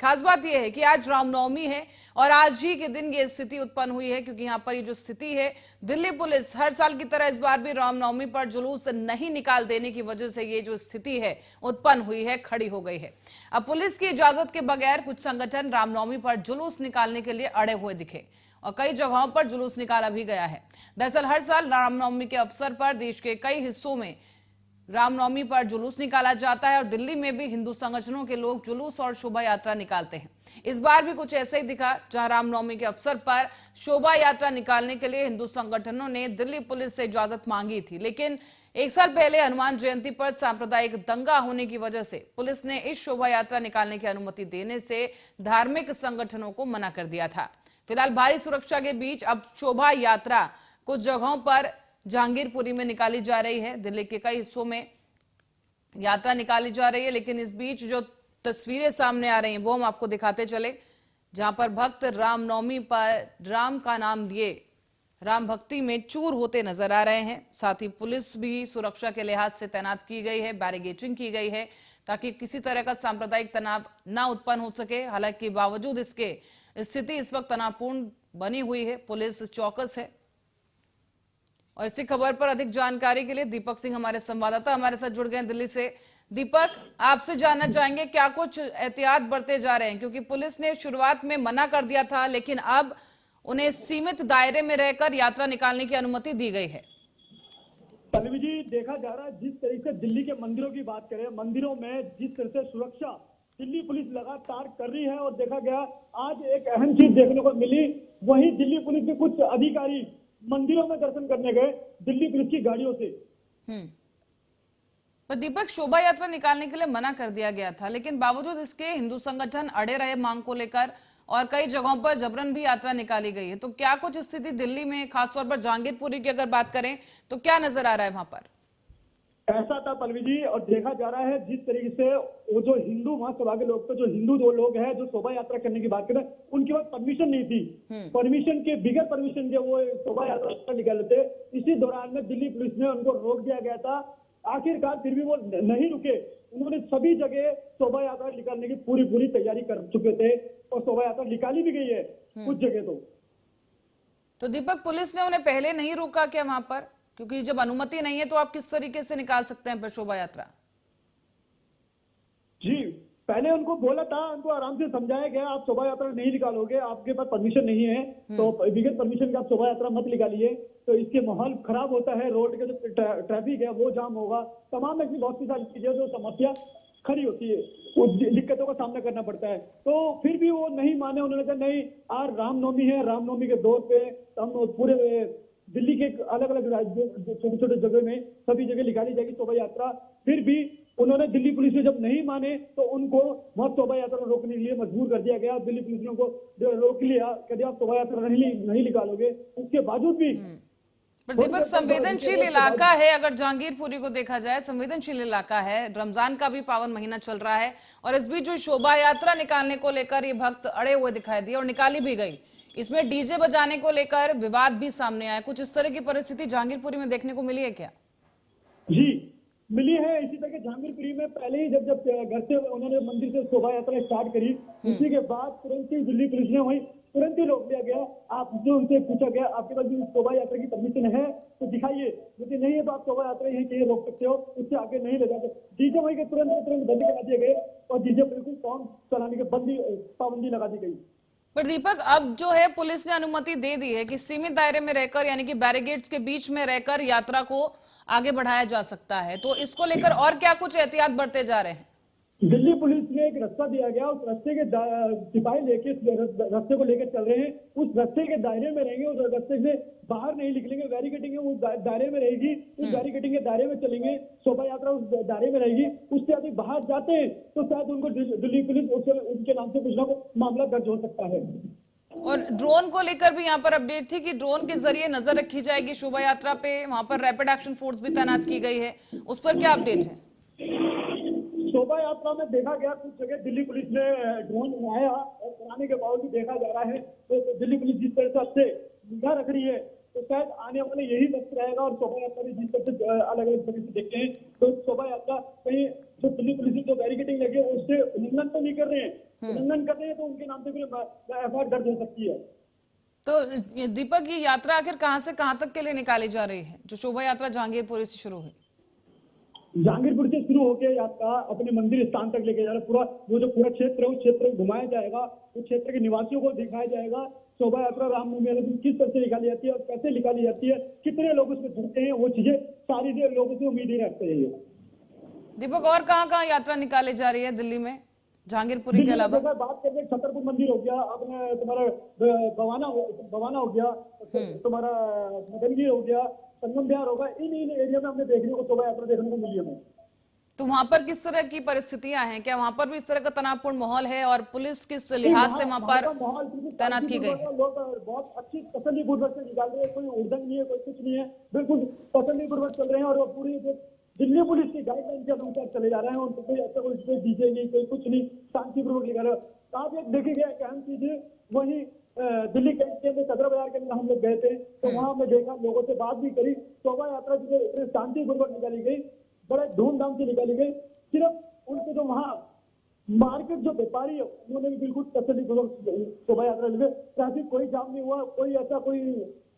खास बात यह है कि आज रामनवमी है और आज ही के दिन ये स्थिति उत्पन्न हुई है, क्योंकि यहाँ पर ये जो स्थिति है, दिल्ली पुलिस हर साल की तरह इस बार भी रामनवमी पर जुलूस नहीं निकाल देने की वजह से ये जो स्थिति है उत्पन्न हुई है, खड़ी हो गई है। अब पुलिस की इजाजत के बगैर कुछ संगठन रामनवमी पर जुलूस निकालने के लिए अड़े हुए दिखे और कई जगहों पर जुलूस निकाला भी गया है। दरअसल हर साल रामनवमी के अवसर पर देश के कई हिस्सों में रामनवमी पर जुलूस निकाला जाता है और दिल्ली में भी हिंदू संगठनों के लोग जुलूस और शोभा यात्रा निकालते हैं। इस बार भी कुछ ऐसा ही दिखा, जहां रामनवमी के अवसर पर शोभा यात्रा निकालने के लिए हिंदू संगठनों ने दिल्ली पुलिस से इजाजत मांगी थी, लेकिन एक साल पहले हनुमान जयंती पर सांप्रदायिक दंगा होने की वजह से पुलिस ने इस शोभा यात्रा निकालने की अनुमति देने से धार्मिक संगठनों को मना कर दिया था। फिलहाल भारी सुरक्षा के बीच अब शोभा यात्रा कुछ जगहों पर जहांगीरपुरी में निकाली जा रही है। दिल्ली के कई हिस्सों में यात्रा निकाली जा रही है, लेकिन इस बीच जो तस्वीरें सामने आ रही हैं वो हम आपको दिखाते चले, जहां पर भक्त रामनवमी पर राम का नाम लिए राम भक्ति में चूर होते नजर आ रहे हैं। साथ ही पुलिस भी सुरक्षा के लिहाज से तैनात की गई है, बैरिकेडिंग की गई है ताकि किसी तरह का सांप्रदायिक तनाव न उत्पन्न हो सके। हालांकि बावजूद इसके स्थिति इस वक्त तनावपूर्ण बनी हुई है, पुलिस चौकस है। और इसी खबर पर अधिक जानकारी के लिए दीपक सिंह हमारे संवाददाता हमारे साथ जुड़ गए हैं दिल्ली से। दीपक, आपसे जानना चाहेंगे क्या कुछ एहतियात बरते जा रहे हैं, क्योंकि पुलिस ने शुरुआत में मना कर दिया था, लेकिन अब उन्हें सीमित दायरे में रहकर यात्रा निकालने की अनुमति दी गई है। पल्लवी जी, देखा जा रहा है जिस तरीके से दिल्ली के मंदिरों की बात करें, मंदिरों में जिस तरह से सुरक्षा दिल्ली पुलिस लगातार कर रही है, और देखा गया आज एक अहम चीज देखने को मिली, वही दिल्ली पुलिस के कुछ अधिकारी मंदिरों में दर्शन करने गए दिल्ली पुलिस की गाड़ियों से। पर दीपक, शोभा यात्रा निकालने के लिए मना कर दिया गया था, लेकिन बावजूद इसके हिंदू संगठन अड़े रहे मांग को लेकर और कई जगहों पर जबरन भी यात्रा निकाली गई है। तो क्या कुछ स्थिति दिल्ली में, खासतौर पर जहांगीरपुरी की अगर बात करें तो क्या नजर आ रहा है वहां पर? ऐसा था पल्लवी जी, और देखा जा रहा है जिस तरीके से वो जो हिंदू महासभा के लोग थे, जो हिंदू दो लोग हैं जो शोभा यात्रा करने की बात करें, उनके पास परमिशन नहीं थी। परमिशन के बिगैर परमिशन के वो शोभा यात्रा निकाले थे। इसी दौरान में दिल्ली पुलिस ने उनको रोक दिया गया था। आखिरकार फिर भी वो नहीं रुके, उन्होंने सभी जगह शोभा यात्रा निकालने की पूरी तैयारी कर चुके थे और शोभा यात्रा निकाली भी गई है कुछ जगह। तो दीपक, पुलिस ने उन्हें पहले नहीं रोका क्या वहां पर? क्योंकि जब अनुमति नहीं है तो आप किस तरीके से निकाल सकते हैं फिर शोभा यात्रा? जी, पहले उनको बोला था, उनको आराम से समझाया गया, आप शोभा यात्रा नहीं निकालोगे, आपके पास परमिशन नहीं है, तो बिगैर परमिशन के आप शोभा यात्रा मत निकालिए, तो इसके माहौल खराब होता है, रोड के जो ट्रैफिक है वो जाम होगा, तमाम ऐसी बहुत सी सारी चीजें जो समस्या खड़ी होती है, वो दिक्कतों का सामना करना पड़ता है। तो फिर भी वो नहीं माने, उन्होंने कहा नहीं, आज रामनवमी है, रामनवमी के दौर पे हम पूरे दिल्ली के अलग अलग राज्यों, छोटे छोटे जगह में सभी जगह निकाली जाएगी शोभा यात्रा। फिर भी उन्होंने दिल्ली पुलिस ने जब नहीं माने तो उनको वहां शोभा यात्रा रोकने के लिए मजबूर कर दिया गया। दिल्ली पुलिस ने उनको रोक लिया, कहते आप शोभा यात्रा नहीं निकालोगे। उसके बावजूद भी पर दीपक, संवेदनशील इलाका है, अगर जहांगीरपुरी को देखा जाए संवेदनशील इलाका है, रमजान का भी पावन महीना चल रहा है और इस बीच जो शोभा यात्रा निकालने को लेकर ये भक्त अड़े हुए दिखाई दिए और निकाली भी गई। इसमें डीजे बजाने को लेकर विवाद भी सामने आया। कुछ इस तरह की परिस्थिति जहांगीरपुरी में देखने को मिली है क्या? जी, मिली है। इसी तरह जहांगीरपुरी में पहले ही जब घर से उन्होंने मंदिर से शोभा यात्रा स्टार्ट करी, उसी के बाद तुरंत ही दिल्ली पुलिस ने वहीं तुरंत ही रोक लिया गया। आप जो उनसे पूछा गया आपके पास शोभा यात्रा की परमिशन है तो दिखाइए, यदि नहीं है तो आप शोभा यात्रा यहीं कहीं रोक सकते हो, उससे आगे नहीं ले जाते। डीजे वहीं के तुरंत बंदी करा दिए गए और डीजे बिल्कुल सॉन्ग चलाने के पाबंदी लगा दी गई। पर दीपक, अब जो है पुलिस ने अनुमति दे दी है कि सीमित दायरे में रहकर, यानी कि बैरिकेड्स के बीच में रहकर यात्रा को आगे बढ़ाया जा सकता है, तो इसको लेकर और क्या कुछ एहतियात बरते जा रहे हैं? दिल्ली पुलिस ने एक रास्ता दिया गया, उस रास्ते के सिपाही लेके रास्ते को लेकर चल रहे हैं, उस रास्ते के दायरे में रहेंगे, उस रास्ते से बाहर नहीं निकलेंगे। बैरिकेडिंग उस दायरे में रहेगी, उस बैरिकेडिंग के दायरे में चलेंगे, शोभा यात्रा उस दायरे में रहेगी। उससे अधिक बाहर जाते हैं तो शायद उनको दिल्ली पुलिस उनके नाम से कुछ ना कुछ मामला दर्ज हो सकता है। और ड्रोन को लेकर भी यहाँ पर अपडेट थी कि ड्रोन के जरिए नजर रखी जाएगी शोभा यात्रा पे, वहां पर रैपिड एक्शन फोर्स भी तैनात की गई है, उस पर क्या अपडेट है? शोभा यात्रा में देखा गया कुछ जगह दिल्ली पुलिस ने ड्रोन बनाया और बनाने के बावजूद देखा जा रहा है तो दिल्ली पुलिस जिस तरह से निगाह रख रही है तो शायद आने वाले यही वक्त रहेगा। और शोभा यात्रा भी जिस तरह से अलग अलग तरीके से देखते हैं, तो शोभा यात्रा कहीं जो दिल्ली पुलिस की जो बैरिकेडिंग लगी है उससे उल्लंघन तो नहीं कर रहे हैं, उल्लंघन कर रहे हैं तो उनके नाम से भी एफआईआर दर्ज हो सकती है। तो ये दीपक, ये यात्रा आखिर कहां से कहां तक के लिए निकाली जा रही है, जो शोभा यात्रा जहांगीरपुरी से शुरू हुई? जहांगीरपुर से शुरू होकर यात्रा अपने मंदिर स्थान तक लेके जा रहा है। पूरा वो जो पूरा क्षेत्र है उस क्षेत्र को घुमाया जाएगा, उस क्षेत्र के निवासियों को दिखाया जाएगा शोभा यात्रा रामनवमी वाले दिन किस तरह से निकाली जाती है और कैसे निकाली जाती है, कितने लोग उसमें जुड़ते हैं, वो चीजें सारी लोगों से उम्मीद ही रखते हैं। दीपक, और कहाँ कहाँ यात्रा निकाली जा रही है दिल्ली में जहांगीरपुरी के अलावा? बात करते हैं, छतरपुर मंदिर हो गया, अपने तुम्हारा बवाना हो गया, तुम्हारा मदनगिरी हो गया, संगम बिहार होगा, इन एरिया में हमने देखने को शोभा यात्रा देखने को मिली हमें। तो वहां पर किस तरह की परिस्थितियां हैं? क्या वहां पर भी इस तरह का तनावपूर्ण माहौल है और पुलिस किस लिहाज से वहां पर तैनात की गई? लोग बहुत अच्छी तसल्लीपूर्वक से निकाल रहे हैं, कोई उल्लंघन नहीं है, कोई कुछ नहीं है, बिल्कुल तसल्लीपूर्वक चल रहे हैं। और वो पूरी दिल्ली पुलिस की गाइडलाइन के अनुसार चले जा रहे हैं। उनको कोई ऐसा कोई डीजे नहीं, कोई कुछ नहीं, शांतिपूर्वक निकाल रहे हैं। आप एक देखिए गया अहम चीज है, वही दिल्ली कैंट के अंदर सदर बाजार के अंदर हम लोग गए थे, तो वहां हमने देखा, लोगों से बात भी करी। शोभा यात्रा जो शांतिपूर्वक निकाली गई, बड़े धूमधाम से निकाली गई। सिर्फ उनके जो वहाँ मार्केट जो व्यापारी है उन्होंने भी बिल्कुल तसल्लीपूर्वक शोभा यात्रा ली। ट्रैफिक कोई जाम नहीं हुआ, कोई ऐसा कोई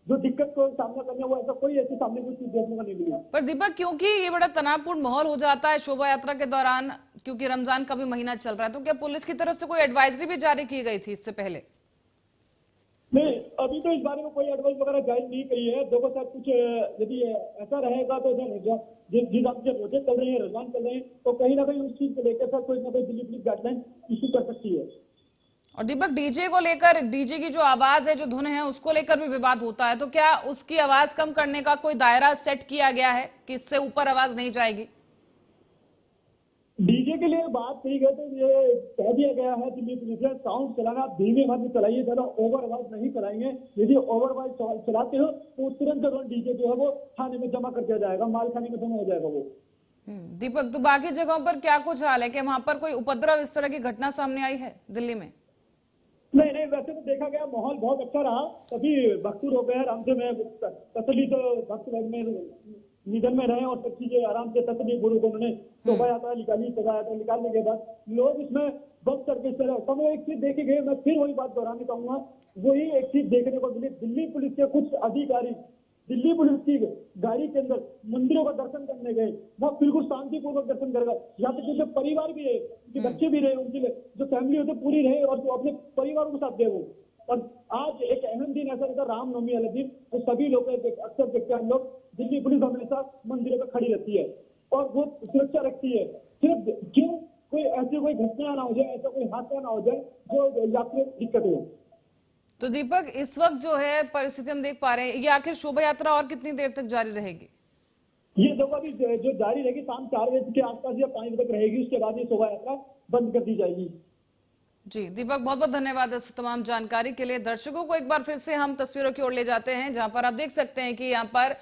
जो दिक्कत को सामना करना हुआ, ऐसा कोई ऐसे सामने कोई चीज देखने को नहीं मिली। पर दीपक, क्योंकि ये बड़ा तनावपूर्ण माहौल हो जाता है शोभा यात्रा के दौरान, क्योंकि रमजान का भी महीना चल रहा है, तो क्या पुलिस की तरफ से कोई एडवाइजरी भी जारी की गई थी इससे पहले? नहीं, अभी तो इस बारे में कोई एडवाइस वगैरह जारी नहीं करी है। देखो सर, कुछ यदि ऐसा रहेगा तो जिस हिसाब से रोजे चल रहे हैं, रमजान चल रहे हैं, तो कहीं ना कहीं उस चीज को लेकर सर कोई ना कोई दिल्ली पुलिस गाइडलाइन इशू कर सकती है। और दीपक, डीजे को लेकर, डीजे की जो आवाज है, जो धुन है, उसको लेकर भी विवाद होता है, तो क्या उसकी आवाज कम करने का कोई दायरा सेट किया गया है कि इससे ऊपर आवाज नहीं जाएगी? डीजे के लिए बात कही गई तो ये कह दिया गया है दिल्ली पुलिस ने, साउंड चलाना धीमे आवाज में चलाइए, ज्यादा ओवर आवाज नहीं चलाएंगे। यदि ओवर आवाज चलाते हो तो तुरंत डीजे जो है वो थाने में जमा कर दिया जाएगा, माल खाने में जमा हो जाएगा वो। दीपक, तो बाकी जगहों पर क्या कुछ हाल है? कि वहां पर कोई उपद्रव, इस तरह की घटना सामने आई है दिल्ली में? नहीं, वैसे तो देखा गया माहौल बहुत अच्छा रहा। सभी भक्तुर हो गए, आराम से मैं तसली तो भक्त में निधन में रहे और सब चीजें आराम से तसली गुरु को उन्होंने शोभा यात्रा निकाली। शोभा यात्रा निकालने के बाद लोग इसमें बम करके चले। सब एक चीज देखे गए, मैं फिर वही बात दोहराना चाहूंगा, वही एक चीज देखने को मिली, दिल्ली पुलिस के कुछ अधिकारी दिल्ली पुलिस की गाड़ी के अंदर मंदिरों का दर्शन करने गए, वो बिल्कुल शांतिपूर्वक दर्शन करेगा। यहाँ तक कि परिवार भी है, उनके बच्चे भी रहे, उनकी जो फैमिली होती पूरी रहे और जो अपने परिवार के साथ गए वो। और आज एक अहम दिन ऐसा रहता रामनवमी वाला दिन, तो सभी लोग अक्सर देखते हैं हम लोग, दिल्ली पुलिस हमेशा मंदिरों पर खड़ी रहती है और वो सुरक्षा रखती है, सिर्फ क्यों कोई ऐसी कोई घटना ना हो जाए, ऐसा कोई हादसा ना हो जाए जो यात्रियों को दिक्कत हो। तो दीपक, इस वक्त जो है परिस्थिति हम देख पा रहे हैं, ये आखिर शोभा यात्रा और कितनी देर तक जारी रहेगी? ये देखो अभी जो जारी रहेगी शाम 4 बजे के आसपास या 5 बजे तक रहेगी, उसके बाद ये शोभा यात्रा बंद कर दी जाएगी। जी दीपक, बहुत बहुत धन्यवाद इस तमाम जानकारी के लिए। दर्शकों को एक बार फिर से हम तस्वीरों की ओर ले जाते हैं, जहां पर आप देख सकते हैं कि यहाँ पर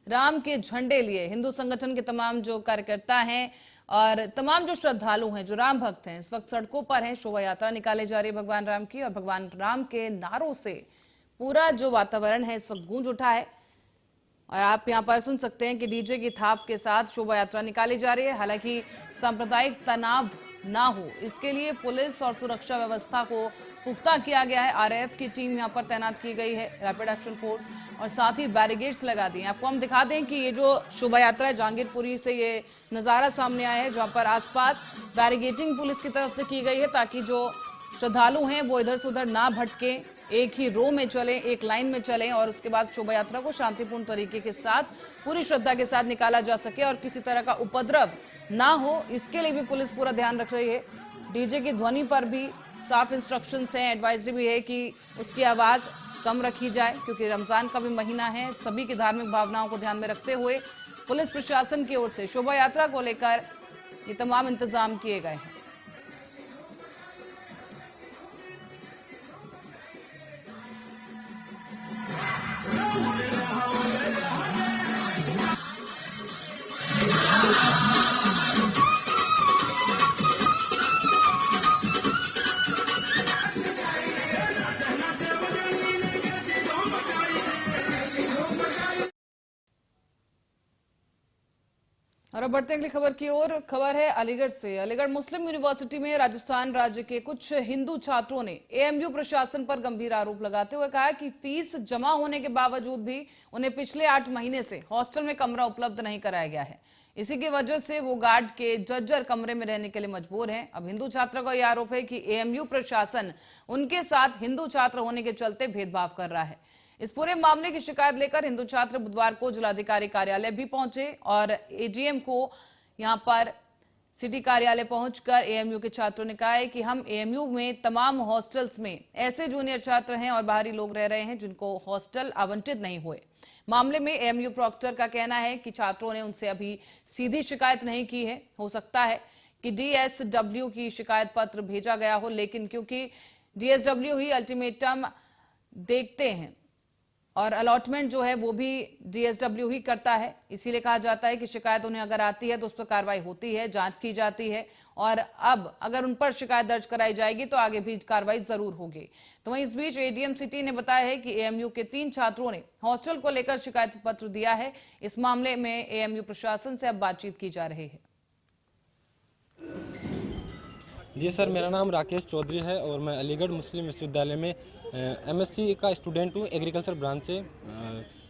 राम के झंडे लिए हिंदू संगठन के तमाम जो कार्यकर्ता हैं और तमाम जो श्रद्धालु हैं, जो राम भक्त हैं, इस वक्त सड़कों पर हैं। शोभा यात्रा निकाली जा रही है भगवान राम की, और भगवान राम के नारों से पूरा जो वातावरण है इस वक्त गूंज उठा है। और आप यहाँ पर सुन सकते हैं कि डीजे की थाप के साथ शोभा यात्रा निकाली जा रही है। हालांकि सांप्रदायिक तनाव ना हो, इसके लिए पुलिस और सुरक्षा व्यवस्था को पुख्ता किया गया है। आरएएफ की टीम यहाँ पर तैनात की गई है, रैपिड एक्शन फोर्स, और साथ ही बैरिगेड्स लगा दिए। आपको हम दिखा दें कि ये जो शोभा यात्रा है, जहांगीरपुरी से ये नज़ारा सामने आया है, जहाँ पर आसपास बैरिगेटिंग पुलिस की तरफ से की गई है, ताकि जो श्रद्धालु हैं वो इधर से उधर ना भटके, एक ही रो में चलें, एक लाइन में चलें, और उसके बाद शोभा यात्रा को शांतिपूर्ण तरीके के साथ, पूरी श्रद्धा के साथ निकाला जा सके और किसी तरह का उपद्रव ना हो, इसके लिए भी पुलिस पूरा ध्यान रख रही है। डीजे की ध्वनि पर भी साफ इंस्ट्रक्शंस हैं, एडवाइजरी भी है कि उसकी आवाज़ कम रखी जाए, क्योंकि रमज़ान का भी महीना है। सभी की धार्मिक भावनाओं को ध्यान में रखते हुए पुलिस प्रशासन की ओर से शोभा यात्रा को लेकर ये तमाम इंतजाम किए गए हैं। और अब बढ़ते हैं अगली खबर की ओर। खबर है अलीगढ़ से। अलीगढ़ मुस्लिम यूनिवर्सिटी में राजस्थान राज्य के कुछ हिंदू छात्रों ने एएमयू प्रशासन पर गंभीर आरोप लगाते हुए कहा कि फीस जमा होने के बावजूद भी उन्हें पिछले 8 महीने से हॉस्टल में कमरा उपलब्ध नहीं कराया गया है। इसी की वजह से वो गार्ड के जर्जर कमरे में रहने के लिए मजबूर हैं। अब हिंदू छात्रों का यह आरोप है कि एएमयू प्रशासन उनके साथ हिंदू छात्र होने के चलते भेदभाव कर रहा है। इस पूरे मामले की शिकायत लेकर हिंदू छात्र बुधवार को जिलाधिकारी कार्यालय भी पहुंचे और एजीएम को यहां पर सिटी कार्यालय पहुंचकर एएमयू के छात्रों ने कहा है कि हम एएमयू में तमाम हॉस्टल्स में ऐसे जूनियर छात्र हैं और बाहरी लोग रह रहे हैं जिनको हॉस्टल आवंटित नहीं हुए। मामले में एएमयू प्रॉक्टर का कहना है कि छात्रों ने उनसे अभी सीधी शिकायत नहीं की है। हो सकता है कि डीएसडब्ल्यू की शिकायत पत्र भेजा गया हो, लेकिन क्योंकि डीएसडब्ल्यू ही अल्टीमेटम देखते हैं और अलॉटमेंट जो है वो भी डीएसडब्ल्यू ही करता है, इसीलिए कहा जाता है कि शिकायत उन्हें अगर आती है तो उस पर कार्रवाई होती है, जांच की जाती है और अब अगर उन पर शिकायत दर्ज कराई जाएगी तो आगे भी कार्रवाई जरूर होगी। तो वहीं इस बीच एडीएम सिटी ने बताया है कि एएमयू के 3 छात्रों ने हॉस्टल को लेकर शिकायत पत्र दिया है। इस मामले में एएमयू प्रशासन से अब बातचीत की जा रही है। जी सर, मेरा नाम राकेश चौधरी है और मैं अलीगढ़ मुस्लिम विश्वविद्यालय में एमएससी का स्टूडेंट हूँ। एग्रीकल्चर ब्रांच से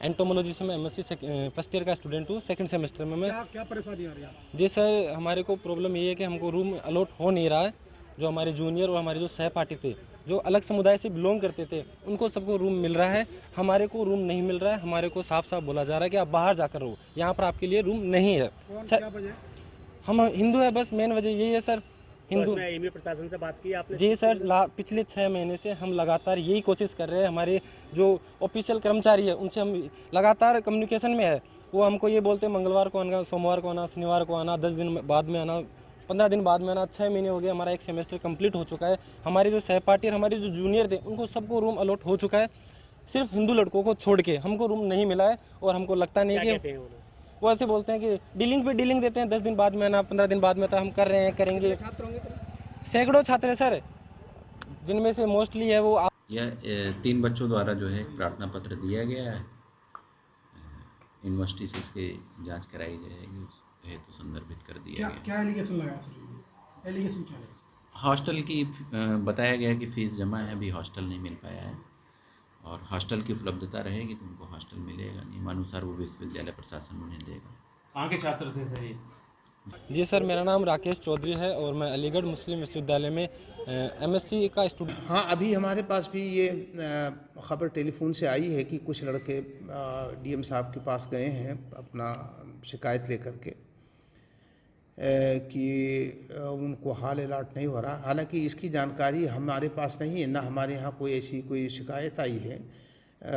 एंटोमोलॉजी से मैं एमएससी फर्स्ट ईयर का स्टूडेंट हूँ। सेकंड सेमेस्टर में मैं क्या परेशानी आ रही है? जी सर, हमारे को प्रॉब्लम ये है कि हमको रूम अलॉट हो नहीं रहा है। जो हमारे जूनियर और हमारे जो सहपाठी थे, जो अलग समुदाय से बिलोंग करते थे, उनको सबको रूम मिल रहा है, हमारे को रूम नहीं मिल रहा है। हमारे को साफ साफ बोला जा रहा है कि आप बाहर जाकर रहो, यहाँ पर आपके लिए रूम नहीं है। क्या वजह? हम हिंदू है, बस मेन वजह यही है सर। हिंदू एएमयू प्रशासन से बात की आपने? जी सर, पिछले 6 महीने से हम लगातार यही कोशिश कर रहे हैं। हमारे जो ऑफिशियल कर्मचारी है उनसे हम लगातार कम्युनिकेशन में है। वो हमको ये बोलते हैं मंगलवार को आना, सोमवार को आना, शनिवार को आना, 10 दिन बाद में आना, 15 दिन बाद में आना। 6 महीने हो गए, हमारा 1 सेमेस्टर कंप्लीट हो चुका है। हमारे जो सहपाठी और हमारे जो जूनियर थे उनको सबको रूम अलॉट हो चुका है। सिर्फ हिंदू लड़कों को छोड़ के हमको रूम नहीं मिला है और हमको लगता नहीं कि वो ऐसे बोलते हैं कि डीलिंग पे डीलिंग देते हैं। 10 दिन बाद में आना, 15 दिन बाद में था, हम कर रहे हैं, करेंगे। सैकड़ों छात्र हैं सर, जिनमें से मोस्टली है वो यह 3 बच्चों द्वारा जो है एक प्रार्थना पत्र दिया गया है। यूनिवर्सिटी से इसकी जांच कराई जाएगी, उस हेतु संदर्भित कर दिया गया। क्या एलिगेशन लगाया सर? एलिगेशन क्या है? हॉस्टल की बताया गया कि फ़ीस जमा है, अभी हॉस्टल नहीं मिल पाया है और हॉस्टल की उपलब्धता रहेगी तो उनको हॉस्टल मिलेगा, नियमानुसार वो विश्वविद्यालय प्रशासन उन्हें देगा। कहाँ के छात्र थे सर ये? जी सर, मेरा नाम राकेश चौधरी है और मैं अलीगढ़ मुस्लिम विश्वविद्यालय में एमएससी का स्टूडेंट। हाँ, अभी हमारे पास भी ये खबर टेलीफोन से आई है कि कुछ लड़के डीएम साहब के पास गए हैं अपना शिकायत लेकर के कि उनको हाल अलॉट नहीं हो रहा। हालांकि इसकी जानकारी हमारे पास नहीं है, ना हमारे यहाँ कोई ऐसी कोई शिकायत आई है।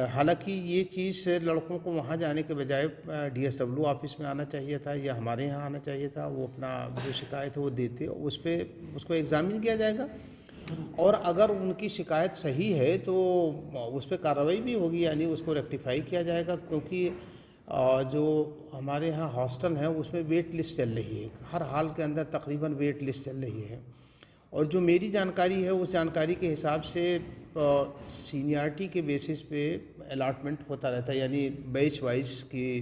हालांकि ये चीज़ लड़कों को वहाँ जाने के बजाय डीएसडब्ल्यू ऑफिस में आना चाहिए था या हमारे यहाँ आना चाहिए था। वो अपना जो शिकायत है वो देते, उसको एग्जामिन किया जाएगा और अगर उनकी शिकायत सही है तो उस पर कार्रवाई भी होगी, यानी उसको रेक्टिफाई किया जाएगा। क्योंकि जो हमारे यहाँ हॉस्टल है उसमें वेट लिस्ट चल रही है, हर हाल के अंदर तकरीबन वेट लिस्ट चल रही है। और जो मेरी जानकारी है उस जानकारी के हिसाब से सीनियरिटी के बेसिस पे अलॉटमेंट होता रहता है, यानी बैच वाइज की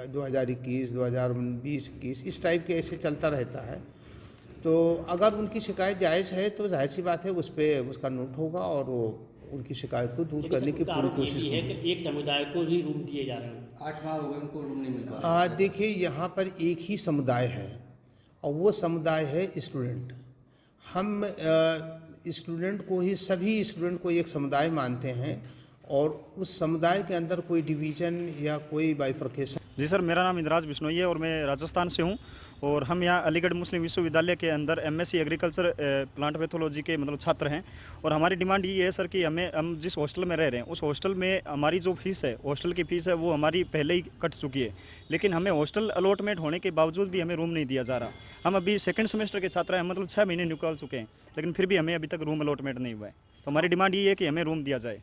2021, 2020, 21 इस टाइप के ऐसे चलता रहता है। तो अगर उनकी शिकायत जायज़ है तो जाहिर सी बात है उस पर उसका नोट होगा और वो उनकी शिकायत को दूर करने की पूरी कोशिश है कि एक समुदाय को ही रूम दिए जा रहे हैं। 8 माह हो गए उनको रूम नहीं मिल पा। देखिए, यहाँ पर एक ही समुदाय है और वो समुदाय है स्टूडेंट। हम स्टूडेंट को ही, सभी स्टूडेंट को एक समुदाय मानते हैं और उस समुदाय के अंदर कोई डिवीज़न या कोई बाइफर्केशन। जी सर, मेरा नाम इंद्राज बिश्नोई है और मैं राजस्थान से हूँ और हम यहाँ अलीगढ़ मुस्लिम विश्वविद्यालय के अंदर एमएससी एग्रीकल्चर प्लांट पैथोलॉजी के मतलब छात्र हैं। और हमारी डिमांड ये है सर कि हम जिस हॉस्टल में रह रहे हैं उस हॉस्टल में हमारी जो फीस है, हॉस्टल की फ़ीस है वो हमारी पहले ही कट चुकी है, लेकिन हमें हॉस्टल अलॉटमेंट होने के बावजूद भी हमें रूम नहीं दिया जा रहा। हम अभी सेकेंड सेमेस्टर के छात्र हैं, मतलब 6 महीने निकाल चुके हैं, लेकिन फिर भी हमें अभी तक रूम अलॉटमेंट नहीं हुआ है। तो हमारी डिमांड ये है कि हमें रूम दिया जाए।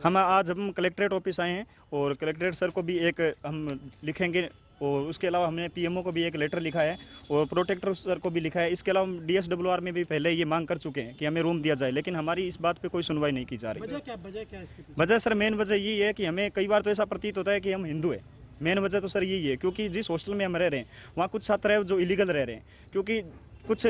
हम कलेक्ट्रेट ऑफिस आए हैं और कलेक्ट्रेट सर को भी एक हम लिखेंगे और उसके अलावा हमने पीएमओ को भी एक लेटर लिखा है और प्रोटेक्टर सर को भी लिखा है। इसके अलावा हम डीएसडब्ल्यूआर में भी पहले ये मांग कर चुके हैं कि हमें रूम दिया जाए, लेकिन हमारी इस बात पे कोई सुनवाई नहीं की जा रही। वजह क्या है इसकी? वजह सर, मेन वजह यही है कि हमें कई बार तो ऐसा प्रतीत होता है कि हम हिंदू हैं, मेन वजह तो सर यही है, क्योंकि जिस हॉस्टल में हम रह रहे हैं वहाँ कुछ छात्र हैं जो इलीगल रह रहे हैं, क्योंकि कुछ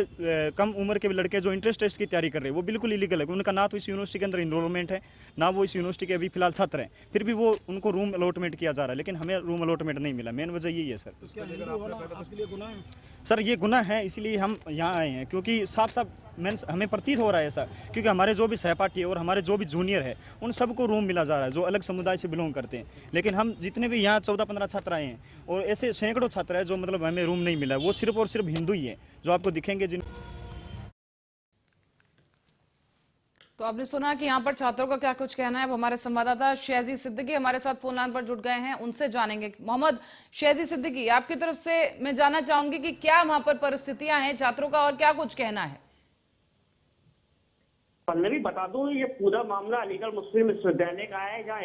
कम उम्र के लड़के जो इंट्रेंस टेस्ट की तैयारी कर रहे हैं वो बिल्कुल इलीगल है। उनका ना तो इस यूनिवर्सिटी के अंदर इनरोलमेंट है, ना वो इस यूनिवर्सिटी के अभी फिलहाल छात्र हैं, फिर भी वो उनको रूम अलॉटमेंट किया जा रहा है, लेकिन हमें रूम अलॉटमेंट नहीं मिला। मेन वजह यही है सर। क्या हिंदू होना आपके लिए गुनाह है? सर ये गुनाह है, इसीलिए हम यहाँ आए हैं, क्योंकि साफ साफ हमें प्रतीत हो रहा है ऐसा, क्योंकि हमारे जो भी सहपाठी है और हमारे जो भी जूनियर है उन सबको रूम मिला जा रहा है जो अलग समुदाय से बिलोंग करते हैं, लेकिन हम जितने भी यहाँ 14-15 छात्र आए हैं और ऐसे सैकड़ों छात्र हैं जो मतलब हमें रूम नहीं मिला, वो सिर्फ और सिर्फ हिंदू ही है जो आपको दिखेंगे जिन। तो आपने सुना कि यहाँ पर छात्रों का क्या कुछ कहना है। अब हमारे संवाददाता शेजी सिद्दीकी हमारे साथ फोन लाइन पर जुड़ गए हैं, उनसे जानेंगे। मोहम्मद शेजी सिद्दीकी, आपकी तरफ से मैं जानना चाहूंगी कि क्या वहां पर परिस्थितियां हैं छात्रों का और क्या कुछ कहना है। पल्लवी बता दूं, ये पूरा मामला अलीगढ़ मुस्लिम विश्वविद्यालय का है, जहाँ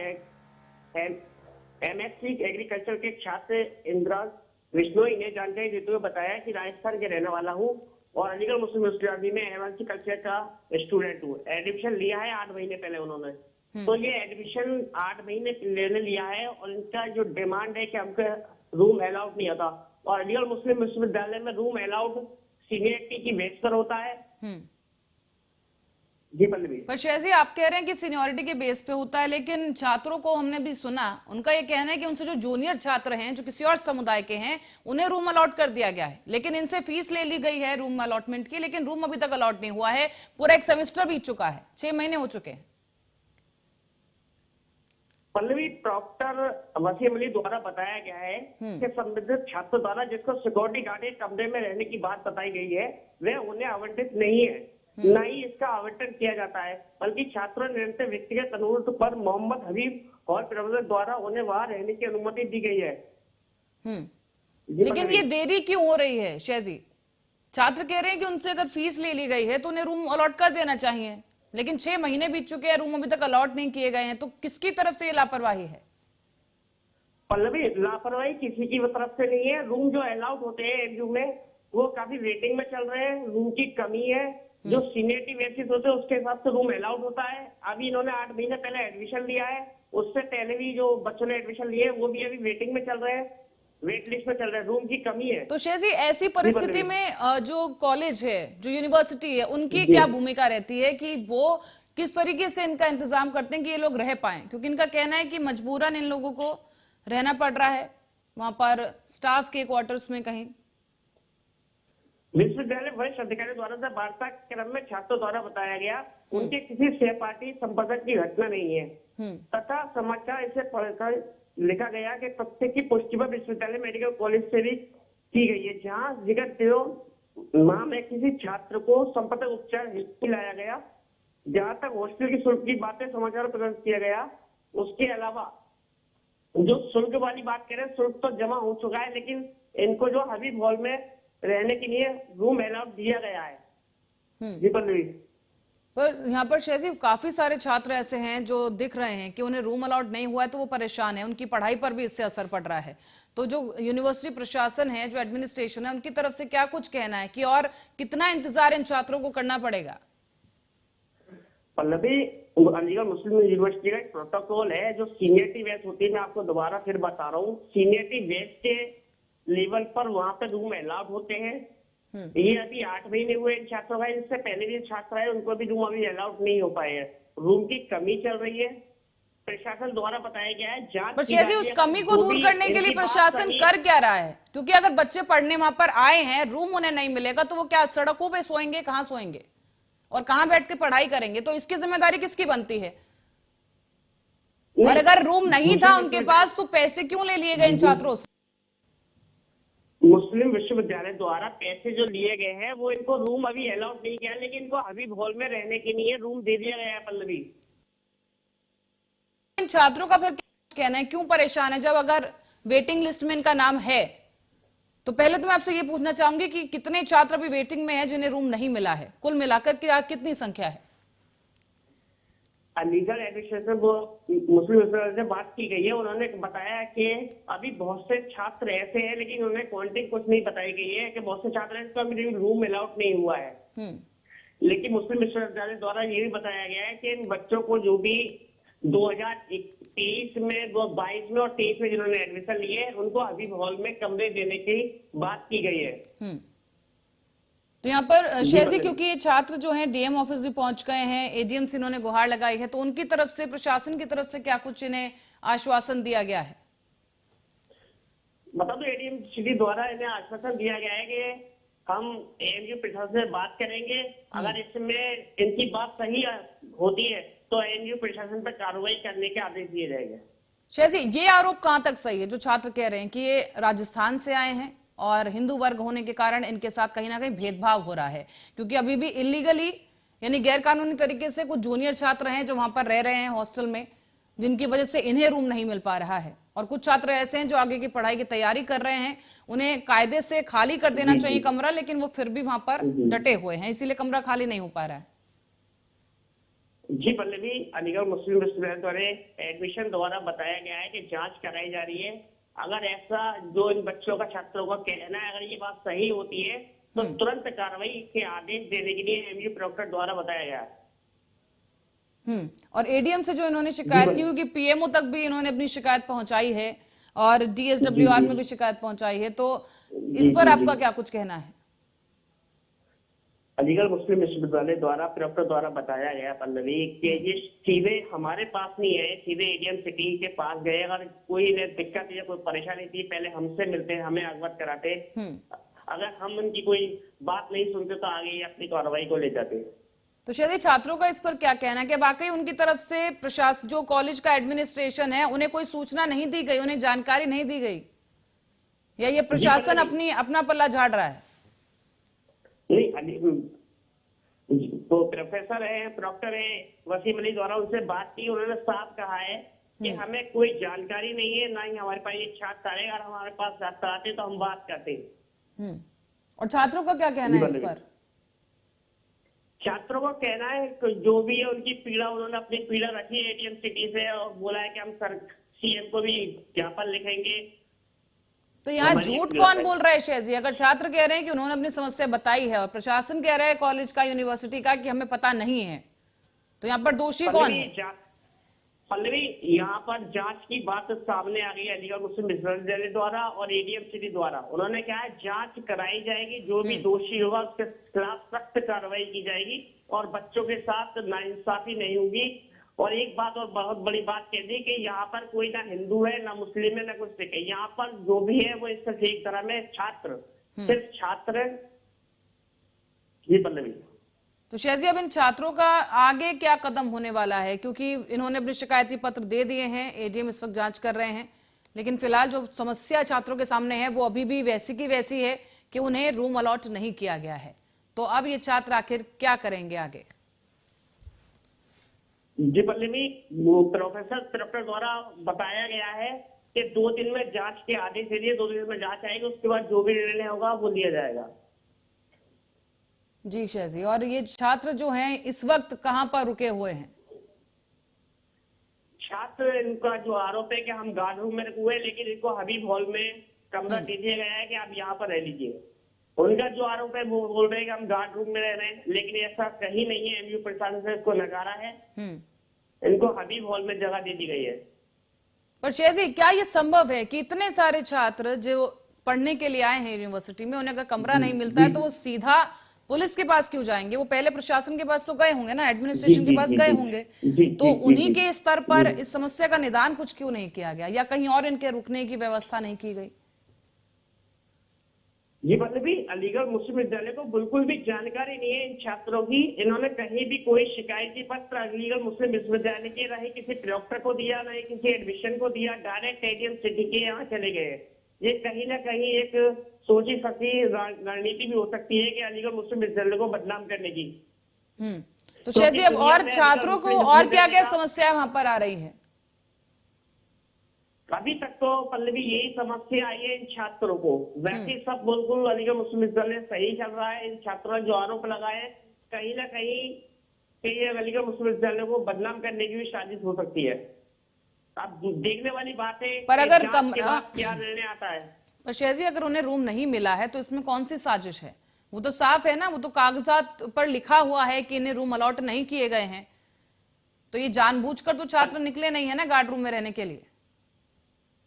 MSc एग्रीकल्चर के छात्र इंद्राज बिश्नोई ने जानकारी देते हुए बताया कि राजस्थान के रहने वाला हूँ और अलीगढ़ मुस्लिम विश्वविद्यालय में एग्रीकल्चर का स्टूडेंट हूँ। एडमिशन लिया है 8 महीने पहले उन्होंने, तो ये एडमिशन 8 महीने लेने लिया है और इनका जो डिमांड है कि हमको रूम अलाउड नहीं होता, और अलीगढ़ मुस्लिम विश्वविद्यालय में रूम अलाउड सीनियरिटी की बेस पर होता है। जी पल्लवी, पर शेजी आप कह रहे हैं कि सीनियरिटी के बेस पे होता है, लेकिन छात्रों को हमने भी सुना, उनका ये कहना है कि उनसे जो जूनियर छात्र हैं जो किसी और समुदाय के हैं उन्हें रूम अलॉट कर दिया गया है, लेकिन इनसे फीस ले ली गई है रूम अलॉटमेंट की, लेकिन रूम अभी तक अलॉट नहीं हुआ है। पूरा 1 सेमेस्टर बीत चुका है, 6 महीने हो चुके हैं। पल्लवी, प्रॉक्टर वसीम अली द्वारा बताया गया है कि संबंधित छात्र द्वारा जिसको सिक्योरिटी गार्ड के कमरे में रहने की बात बताई गई है वह उन्हें आवंटित नहीं है, न ही इसका आवंटन किया जाता है, बल्कि छात्रों निरंतर व्यक्तिगत अनुरोध पर मोहम्मद हबीब और प्रबंधक द्वारा उन्हें वहां रहने की अनुमति दी गई है। लेकिन ये देरी क्यों हो रही है शेजी? छात्र कह रहे हैं कि उनसे अगर फीस ले ली गई है तो उन्हें रूम अलॉट कर देना चाहिए, लेकिन 6 महीने बीत चुके हैं, रूम अभी तक अलॉट नहीं किए गए हैं, तो किसकी तरफ से ये लापरवाही है? पल्लवी, लापरवाही किसी की तरफ से नहीं है। रूम जो अलाउड होते हैं एमयू में वो काफी वेटिंग में चल रहे हैं, रूम की कमी है। जो सीनियरिटी बेसिस होते हैं उसके हिसाब से रूम अलाउड होता है। अभी इन्होंने 8 महीने पहले एडमिशन लिया है, उससे पहले भी जो बच्चों ने एडमिशन लिए वो भी अभी वेटिंग में चल रहे हैं, वेट लिस्ट में चल रहे हैं, रूम की कमी है। तो शेजी ऐसी परिस्थिति में जो कॉलेज है, जो यूनिवर्सिटी है, उनकी क्या भूमिका रहती है कि वो किस तरीके से इनका इंतजाम करते हैं कि ये लोग रह पाए? क्योंकि इनका कहना है कि मजबूरन इन लोगों को रहना पड़ रहा है वहां पर स्टाफ के क्वार्टर्स में कहीं। विश्वविद्यालय वरिष्ठ अधिकारी द्वारा से वार्ता क्रम में छात्रों द्वारा बताया गया उनके किसी सहपाठी संपादक की घटना नहीं है, तथा समाचार इसे पढ़कर लिखा गया कि तथ्य की पुष्टि पर विश्वविद्यालय मेडिकल कॉलेज से भी की गई है, जहां विगत दिनों माह में किसी छात्र को संपादक उपचार हेतु लाया गया। जहां तक हॉस्टल की शुल्क की बातें समाचार प्रदर्शित किया गया, उसके अलावा जो शुल्क वाली बात करें, शुल्क तो जमा हो चुका है, लेकिन इनको जो हबीब हॉल में रहने के लिए रूम अलाउड दिया गया है। जी पल्लवी, पर यहाँ पर शेजी काफी सारे छात्र ऐसे हैं जो दिख रहे हैं कि उन्हें रूम अलाउड नहीं हुआ है तो वो परेशान है, उनकी पढ़ाई पर भी इससे असर पड़ रहा है। तो जो यूनिवर्सिटी प्रशासन है, जो एडमिनिस्ट्रेशन है, उनकी तरफ से क्या कुछ कहना है कि और कितना इंतजार इन छात्रों को करना पड़ेगा? पल्लवी, अलीगढ़ मुस्लिम यूनिवर्सिटी का एक प्रोटोकॉल है जो सीनियरिटी बेस होती है। मैं आपको दोबारा फिर बता रहा हूँ, सीनियरिटी बेस के लेवल पर वहां पे रूम अलाउड होते हैं। ये अभी 8 महीने हुए इन छात्रों का, इससे पहले भी छात्र है उनको भी रूम अभी अलाउड नहीं हो पाए हैं, रूम की कमी चल रही है। प्रशासन द्वारा बताया गया है जांच। पर शेजी उस कमी को दूर करने के लिए प्रशासन कर क्या रहा है? क्योंकि अगर बच्चे पढ़ने वहां पर आए हैं, रूम उन्हें नहीं मिलेगा तो वो क्या सड़कों पे सोएंगे, कहाँ सोएंगे और कहाँ बैठ के पढ़ाई करेंगे? तो इसकी जिम्मेदारी किसकी बनती है? और अगर रूम नहीं था उनके पास तो पैसे क्यों ले लिए गए इन छात्रों से? मुस्लिम विश्वविद्यालय द्वारा पैसे जो लिए गए हैं वो इनको रूम अभी अलाउड नहीं किया, लेकिन इनको हबीब हॉल में रहने के लिए रूम दे दिया गया है। पल्लवी, इन छात्रों का फिर क्या कहना है, क्यों परेशान है जब अगर वेटिंग लिस्ट में इनका नाम है? तो पहले तो मैं आपसे ये पूछना चाहूंगी कि कितने छात्र अभी वेटिंग में हैं जिन्हें रूम नहीं मिला है? कुल मिलाकर क्या कितनी संख्या है? अलीगढ़ एडमिनिस्ट्रेशन वो मुस्लिम विश्वविद्यालय से बात की गई है, उन्होंने बताया कि अभी बहुत से छात्र ऐसे हैं, लेकिन उन्हें काउंटिंग कुछ नहीं बताई गई है कि बहुत से छात्र हैं, अभी रूम अलाउड नहीं हुआ है। लेकिन मुस्लिम विश्वविद्यालय द्वारा ये भी बताया गया है कि इन बच्चों को जो भी 2023 में, 22 में और 23 में जिन्होंने एडमिशन लिए उनको हबीब हॉल में कमरे देने की बात की गई है। तो यहाँ पर शेजी, क्योंकि ये छात्र जो हैं डीएम ऑफिस भी पहुंच गए हैं, एडीएम से इन्होंने गुहार लगाई है, तो उनकी तरफ से, प्रशासन की तरफ से क्या कुछ इन्हें आश्वासन दिया गया है? बता दो, एडीएम सिटी द्वारा इन्हें आश्वासन दिया गया है कि हम एएमयू प्रशासन से बात करेंगे, अगर इसमें इनकी बात सही होती है तो एएमयू प्रशासन पर कार्रवाई करने के आदेश दिए जाएंगे। शेजी, ये आरोप कहां तक सही है जो छात्र कह रहे हैं कि ये राजस्थान से आए हैं और हिंदू वर्ग होने के कारण इनके साथ कहीं ना कहीं भेदभाव हो रहा है, क्योंकि अभी भी इलीगली यानी गैर कानूनी तरीके से कुछ जूनियर छात्र हैं जो वहां पर रह रहे हैं हॉस्टल में, जिनकी वजह से इन्हें रूम नहीं मिल पा रहा है, और कुछ छात्र ऐसे हैं जो आगे की पढ़ाई की तैयारी कर रहे हैं, उन्हें कायदे से खाली कर देना चाहिए कमरा, लेकिन वो फिर भी वहां पर डटे हुए हैं, इसीलिए कमरा खाली नहीं हो पा रहा है। जी पल्लवी, अलीगढ़ मुस्लिम विश्वविद्यालय द्वारा एडमिशन द्वारा बताया गया है कि जांच कराई जा रही है। अगर ऐसा जो इन बच्चों का, छात्रों का कहना है, अगर ये बात सही होती है तो तुरंत कार्रवाई के आदेश देने के लिए एमयू प्रवक्ता द्वारा बताया गया है। और एडीएम से जो इन्होंने शिकायत की, क्योंकि पीएमओ तक भी इन्होंने अपनी शिकायत पहुंचाई है और डीएसडब्ल्यूआर में भी शिकायत पहुंचाई है, तो इस पर आपका क्या कुछ कहना है? अलीगढ़ मुस्लिम विश्वविद्यालय द्वारा, प्रवक्ता द्वारा बताया गया पल्लवी कि ये सीधे हमारे पास नहीं है, सीधे एडीएम सिटी के पास गए। अगर कोई दिक्कत या कोई परेशानी थी पहले हमसे मिलते, हमें अवगत कराते, अगर हम उनकी कोई बात नहीं सुनते तो आगे अपनी कार्रवाई को ले जाते। तो शायद छात्रों का इस पर क्या कहना है कि वाकई उनकी तरफ से प्रशासन, जो कॉलेज का एडमिनिस्ट्रेशन है, उन्हें कोई सूचना नहीं दी गई, उन्हें जानकारी नहीं दी गई, या ये प्रशासन अपना पल्ला झाड़ रहा है? नहीं, तो प्रोफेसर है, प्रॉक्टर है, वसीम अली द्वारा उनसे बात की, उन्होंने साफ कहा है कि हमें कोई जानकारी नहीं है, ना ही हमारे पास ये छात्र आए, अगर हमारे पास छात्र आते तो हम बात करते। और छात्रों का क्या कहना है इस पर? छात्रों का कहना है कि जो भी है उनकी पीड़ा, उन्होंने अपनी पीड़ा रखी है एडीएम सिटी से और बोला है कि हम सर सीएम को भी ज्ञापन लिखेंगे। तो यहाँ झूठ कौन बोल रहा है शेजी? अगर छात्र कह रहे हैं कि उन्होंने अपनी समस्या बताई है और प्रशासन कह रहा है कॉलेज का, यूनिवर्सिटी का, कि हमें पता नहीं है, तो यहाँ पर दोषी कौन है? पल्लवी, यहाँ पर जांच की बात सामने आ गई है अलीगढ़ मुस्लिम विश्वविद्यालय द्वारा और एडीएम सिटी द्वारा। उन्होंने कहा है जांच कराई जाएगी, जो भी दोषी होगा उसके खिलाफ सख्त कार्रवाई की जाएगी और बच्चों के साथ नाइंसाफी नहीं होगी। और एक बात और बहुत बड़ी बात कह दी कि यहाँ पर कोई ना हिंदू है, ना मुस्लिम है, ना कुछ सिख है, यहाँ पर जो भी है वो इसका एक तरह में छात्र, सिर्फ छात्र। ये पल्लवी, तो शेजी, अब इन छात्रों का आगे क्या कदम होने वाला है? क्योंकि इन्होंने अपने शिकायती पत्र दे दिए हैं, एडीएम इस वक्त जांच कर रहे हैं, लेकिन फिलहाल जो समस्या छात्रों के सामने है वो अभी भी वैसी की वैसी है कि उन्हें रूम अलॉट नहीं किया गया है। तो अब ये छात्र आखिर क्या करेंगे आगे? जी पल्लवी, प्रोफेसर प्रवक्ता द्वारा बताया गया है कि 2 दिन में जांच के आदेश दे दिए, 2 दिन में जांच आएगी, उसके बाद जो भी निर्णय होगा वो लिया जाएगा। जी शेजी, और ये छात्र जो हैं इस वक्त कहां पर रुके हुए हैं? छात्र, इनका जो आरोप है कि हम गार्ड रूम में रुके हुए, लेकिन इनको हबीब हॉल में कमरा दे दिया गया है कि आप यहाँ पर रह लीजिए। उनका जो आरोप है वो बोल रहे हैं कि हम गार्ड रूम में रह रहे हैं, लेकिन ऐसा कहीं नहीं है। एमयू प्रशासन से इसको नकारा है, इनको हबीब हॉल में जगह दे दी गई है। पर शेजी, क्या ये संभव है कि इतने सारे छात्र जो पढ़ने के लिए आए हैं यूनिवर्सिटी में, उन्हें अगर कमरा नहीं मिलता है तो वो सीधा पुलिस के पास क्यों जाएंगे? वो पहले प्रशासन के पास तो गए होंगे ना, एडमिनिस्ट्रेशन के पास गए होंगे, तो उन्हीं के स्तर पर इस समस्या का निदान कुछ क्यों नहीं किया गया, या कहीं और इनके रुकने की व्यवस्था नहीं की गई? ये मतलब भी अलीगढ़ मुस्लिम विद्यालय को बिल्कुल भी जानकारी नहीं है इन छात्रों की। इन्होंने कहीं भी कोई शिकायती पत्र अलीगढ़ मुस्लिम विश्वविद्यालय के रहे किसी प्रवक्ता को दिया, न किसी एडमिशन को दिया, डायरेक्ट एडीएम सिटी के यहाँ चले गए। ये कहीं ना कहीं एक सोची फंसी रणनीति भी हो सकती है कि अलीगढ़ मुस्लिम विद्यालय को बदनाम करने की। तो शायद अब और छात्रों को और क्या क्या समस्या वहां पर आ रही है? अभी तक तो पल्लवी यही समस्या आई है इन छात्रों को। वैसे सब बिल्कुल अलीगढ़ मुस्लिम विद्यालय सही चल रहा है। इन छात्रों ने जो आरोप लगाए कहीं ना कहीं अलीगढ़ मुस्लिम विद्यालय को बदनाम करने की भी साजिश हो सकती है। अब देखने वाली बात है पर अगर क्या निर्णय आता है। पर शेजी, अगर उन्हें रूम नहीं मिला है तो इसमें कौन सी साजिश है? वो तो साफ है ना, वो तो कागजात पर लिखा हुआ है कि इन्हें रूम अलॉट नहीं किए गए हैं। तो ये जानबूझकर तो छात्र निकले नहीं है ना गार्ड रूम में रहने के लिए।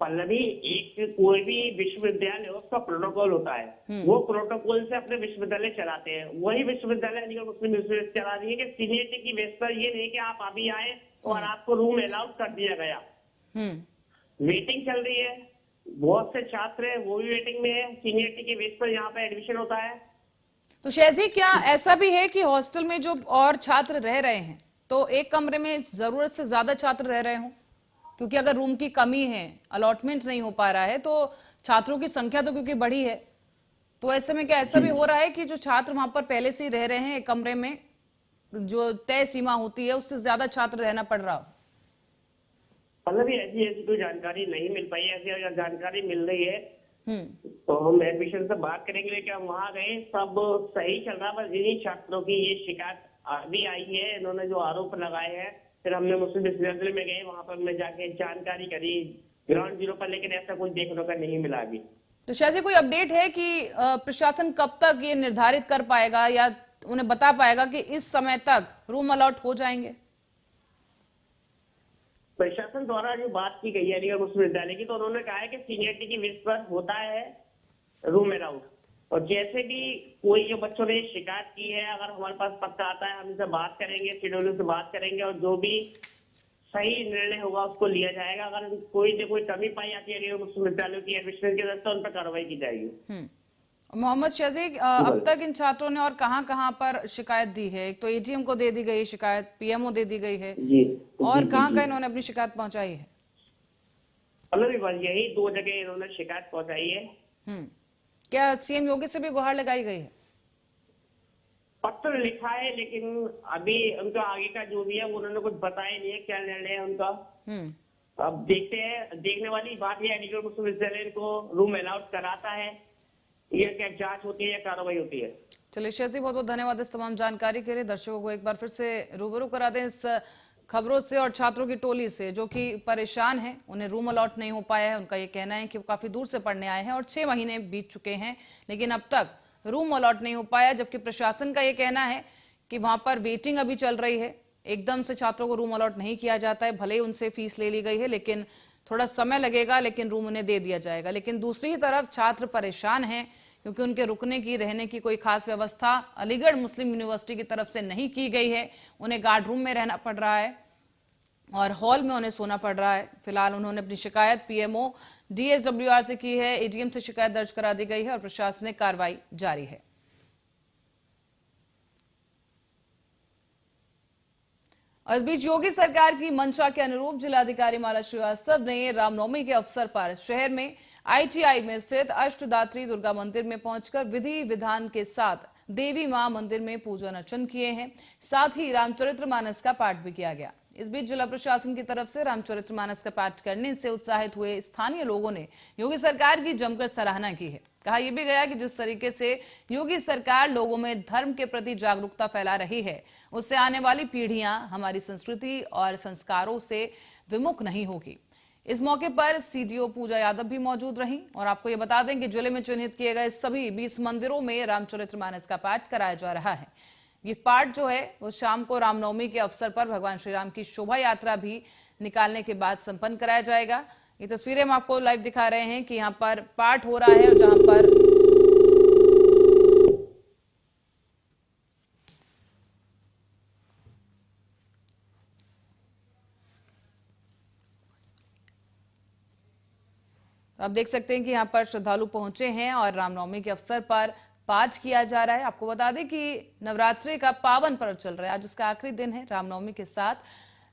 पल्लवी, एक कोई भी विश्वविद्यालय उसका प्रोटोकॉल होता है, वो प्रोटोकॉल से अपने विश्वविद्यालय चलाते हैं। वही विश्वविद्यालय अलीगढ़ मुस्लिम विश्वविद्यालय चला रही है कि सीनियरिटी की बेस पर ये नहीं कि आप अभी आए और आपको रूम अलाउड कर दिया गया। वेटिंग चल रही है, बहुत से छात्र है वो भी वेटिंग में है, सीनियरिटी के बेस पर यहाँ पे एडमिशन होता है। तो शहजी, क्या ऐसा भी है कि हॉस्टल में जो और छात्र रह रहे हैं तो एक कमरे में जरूरत से ज्यादा छात्र रह रहे हों? क्योंकि अगर रूम की कमी है, अलॉटमेंट नहीं हो पा रहा है, तो छात्रों की संख्या तो क्योंकि बढ़ी है, तो ऐसे में क्या ऐसा भी हो रहा है कि जो छात्र वहां पर पहले से ही रह रहे हैं एक कमरे में, जो तय सीमा होती है उससे ज्यादा छात्र रहना पड़ रहा हो? मतलब ऐसी कोई जानकारी नहीं मिल पाई। ऐसी अगर जानकारी मिल रही है तो हम एडमिशन से बात करेंगे, लेकिन हम वहाँ गए सब सही चल रहा, बस जिन्हीं छात्रों की ये शिकायत अभी आई है, इन्होंने जो आरोप लगाए हैं, फिर हमने मुस्लिम विश्वविद्यालय में गए, वहाँ पर हमने जाके जानकारी करी ग्राउंड जीरो पर, लेकिन ऐसा कुछ देखने को नहीं मिला अभी। तो शायद कोई अपडेट है कि प्रशासन कब तक ये निर्धारित कर पाएगा या उन्हें बता पाएगा कि इस समय तक रूम अलॉट हो जाएंगे? प्रशासन द्वारा जो बात की गई है अलीगढ़ मुस्लिम विद्यालय की, तो उन्होंने कहा है कि सीनियरिटी की बेस पर होता है रूम अलाउड, और जैसे भी कोई जो बच्चों ने शिकायत की है, अगर हमारे पास पत्र आता है हम इनसे बात करेंगे, शेड्यूल से बात करेंगे, और जो भी सही निर्णय होगा उसको लिया जाएगा। अगर कोई कमी पाई जाती है अलीगढ़ मुस्लिम विद्यालय की एडमिशन के अंदर, तो उन पर कार्रवाई की जाएगी। मोहम्मद शहजी, अब तक इन छात्रों ने और कहां पर शिकायत दी है? एक तो एजीएम को दे दी गई शिकायत, पीएमओ दे दी गई है, और कहां इन्होंने अपनी शिकायत पहुंचाई है? मतलब यही 2 जगह इन्होंने शिकायत पहुंचाई है। क्या सीएम योगी से भी गुहार लगाई गई है? पत्र लिखा है, लेकिन अभी उनका आगे का जो भी है वो उन्होंने कुछ बताया नहीं है, क्या निर्णय है उनका। अब देखते हैं, देखने वाली बात है अलीगढ़ मुस्लिम विश्वविद्यालय को रूम अलाउड कराता है, ये क्या जांच होती है या कार्रवाई होती है। चलिए शहजी, बहुत बहुत धन्यवाद इस तमाम जानकारी के लिए। दर्शकों को एक बार फिर से रूबरू करा दें इस खबरों से और छात्रों की टोली से जो कि परेशान हैं, उन्हें रूम अलॉट नहीं हो पाया है। उनका ये कहना है कि वो काफी दूर से पढ़ने आए हैं और 6 महीने बीत चुके हैं, लेकिन अब तक रूम अलॉट नहीं हो पाया, जबकि प्रशासन का ये कहना है कि वहां पर वेटिंग अभी चल रही है, एकदम से छात्रों को रूम अलॉट नहीं किया जाता है। भले ही उनसे फीस ले ली गई है, लेकिन थोड़ा समय लगेगा, लेकिन रूम उन्हें दे दिया जाएगा। लेकिन दूसरी तरफ छात्र परेशान हैं क्योंकि उनके रुकने की, रहने की कोई खास व्यवस्था अलीगढ़ मुस्लिम यूनिवर्सिटी की तरफ से नहीं की गई है। उन्हें गार्ड रूम में रहना पड़ रहा है और हॉल में उन्हें सोना पड़ रहा है। फिलहाल उन्होंने अपनी शिकायत पीएमओ डीएसडब्ल्यूआर से की है, एडीएम से शिकायत दर्ज करा दी गई है और प्रशासनिक कार्रवाई जारी है। और इस बीच योगी सरकार की मंशा के अनुरूप जिलाधिकारी माला श्रीवास्तव ने रामनवमी के अवसर पर शहर में आईटीआई में स्थित अष्टदात्री दुर्गा मंदिर में पहुंचकर विधि विधान के साथ देवी मां मंदिर में पूजन अर्चन किए हैं। साथ ही रामचरितमानस का पाठ भी किया गया। इस बीच जिला प्रशासन की तरफ से रामचरितमानस का पाठ करने से उत्साहित हुए स्थानीय लोगों ने योगी सरकार की जमकर सराहना की है। कहा यह भी गया कि जिस तरीके से योगी सरकार लोगों में धर्म के प्रति जागरूकता फैला रही है, उससे आने वाली पीढ़ियां हमारी संस्कृति और संस्कारों से विमुख नहीं होगी। इस मौके पर सीडीओ पूजा यादव भी मौजूद रहीं और आपको ये बता दें कि जिले में चिन्हित किए गए सभी 20 मंदिरों में रामचरितमानस का पाठ कराया जा रहा है। ये पाठ जो है वो शाम को रामनवमी के अवसर पर भगवान श्री राम की शोभा यात्रा भी निकालने के बाद संपन्न कराया जाएगा। ये तस्वीरें हम आपको लाइव दिखा रहे हैं कि यहाँ पर पाठ हो रहा है और जहां पर तो आप देख सकते हैं कि यहाँ पर श्रद्धालु पहुंचे हैं और रामनवमी के अवसर पर पाठ किया जा रहा है। आपको बता दें कि नवरात्रि का पावन पर्व चल रहा है, आज उसका आखिरी दिन है। रामनवमी के साथ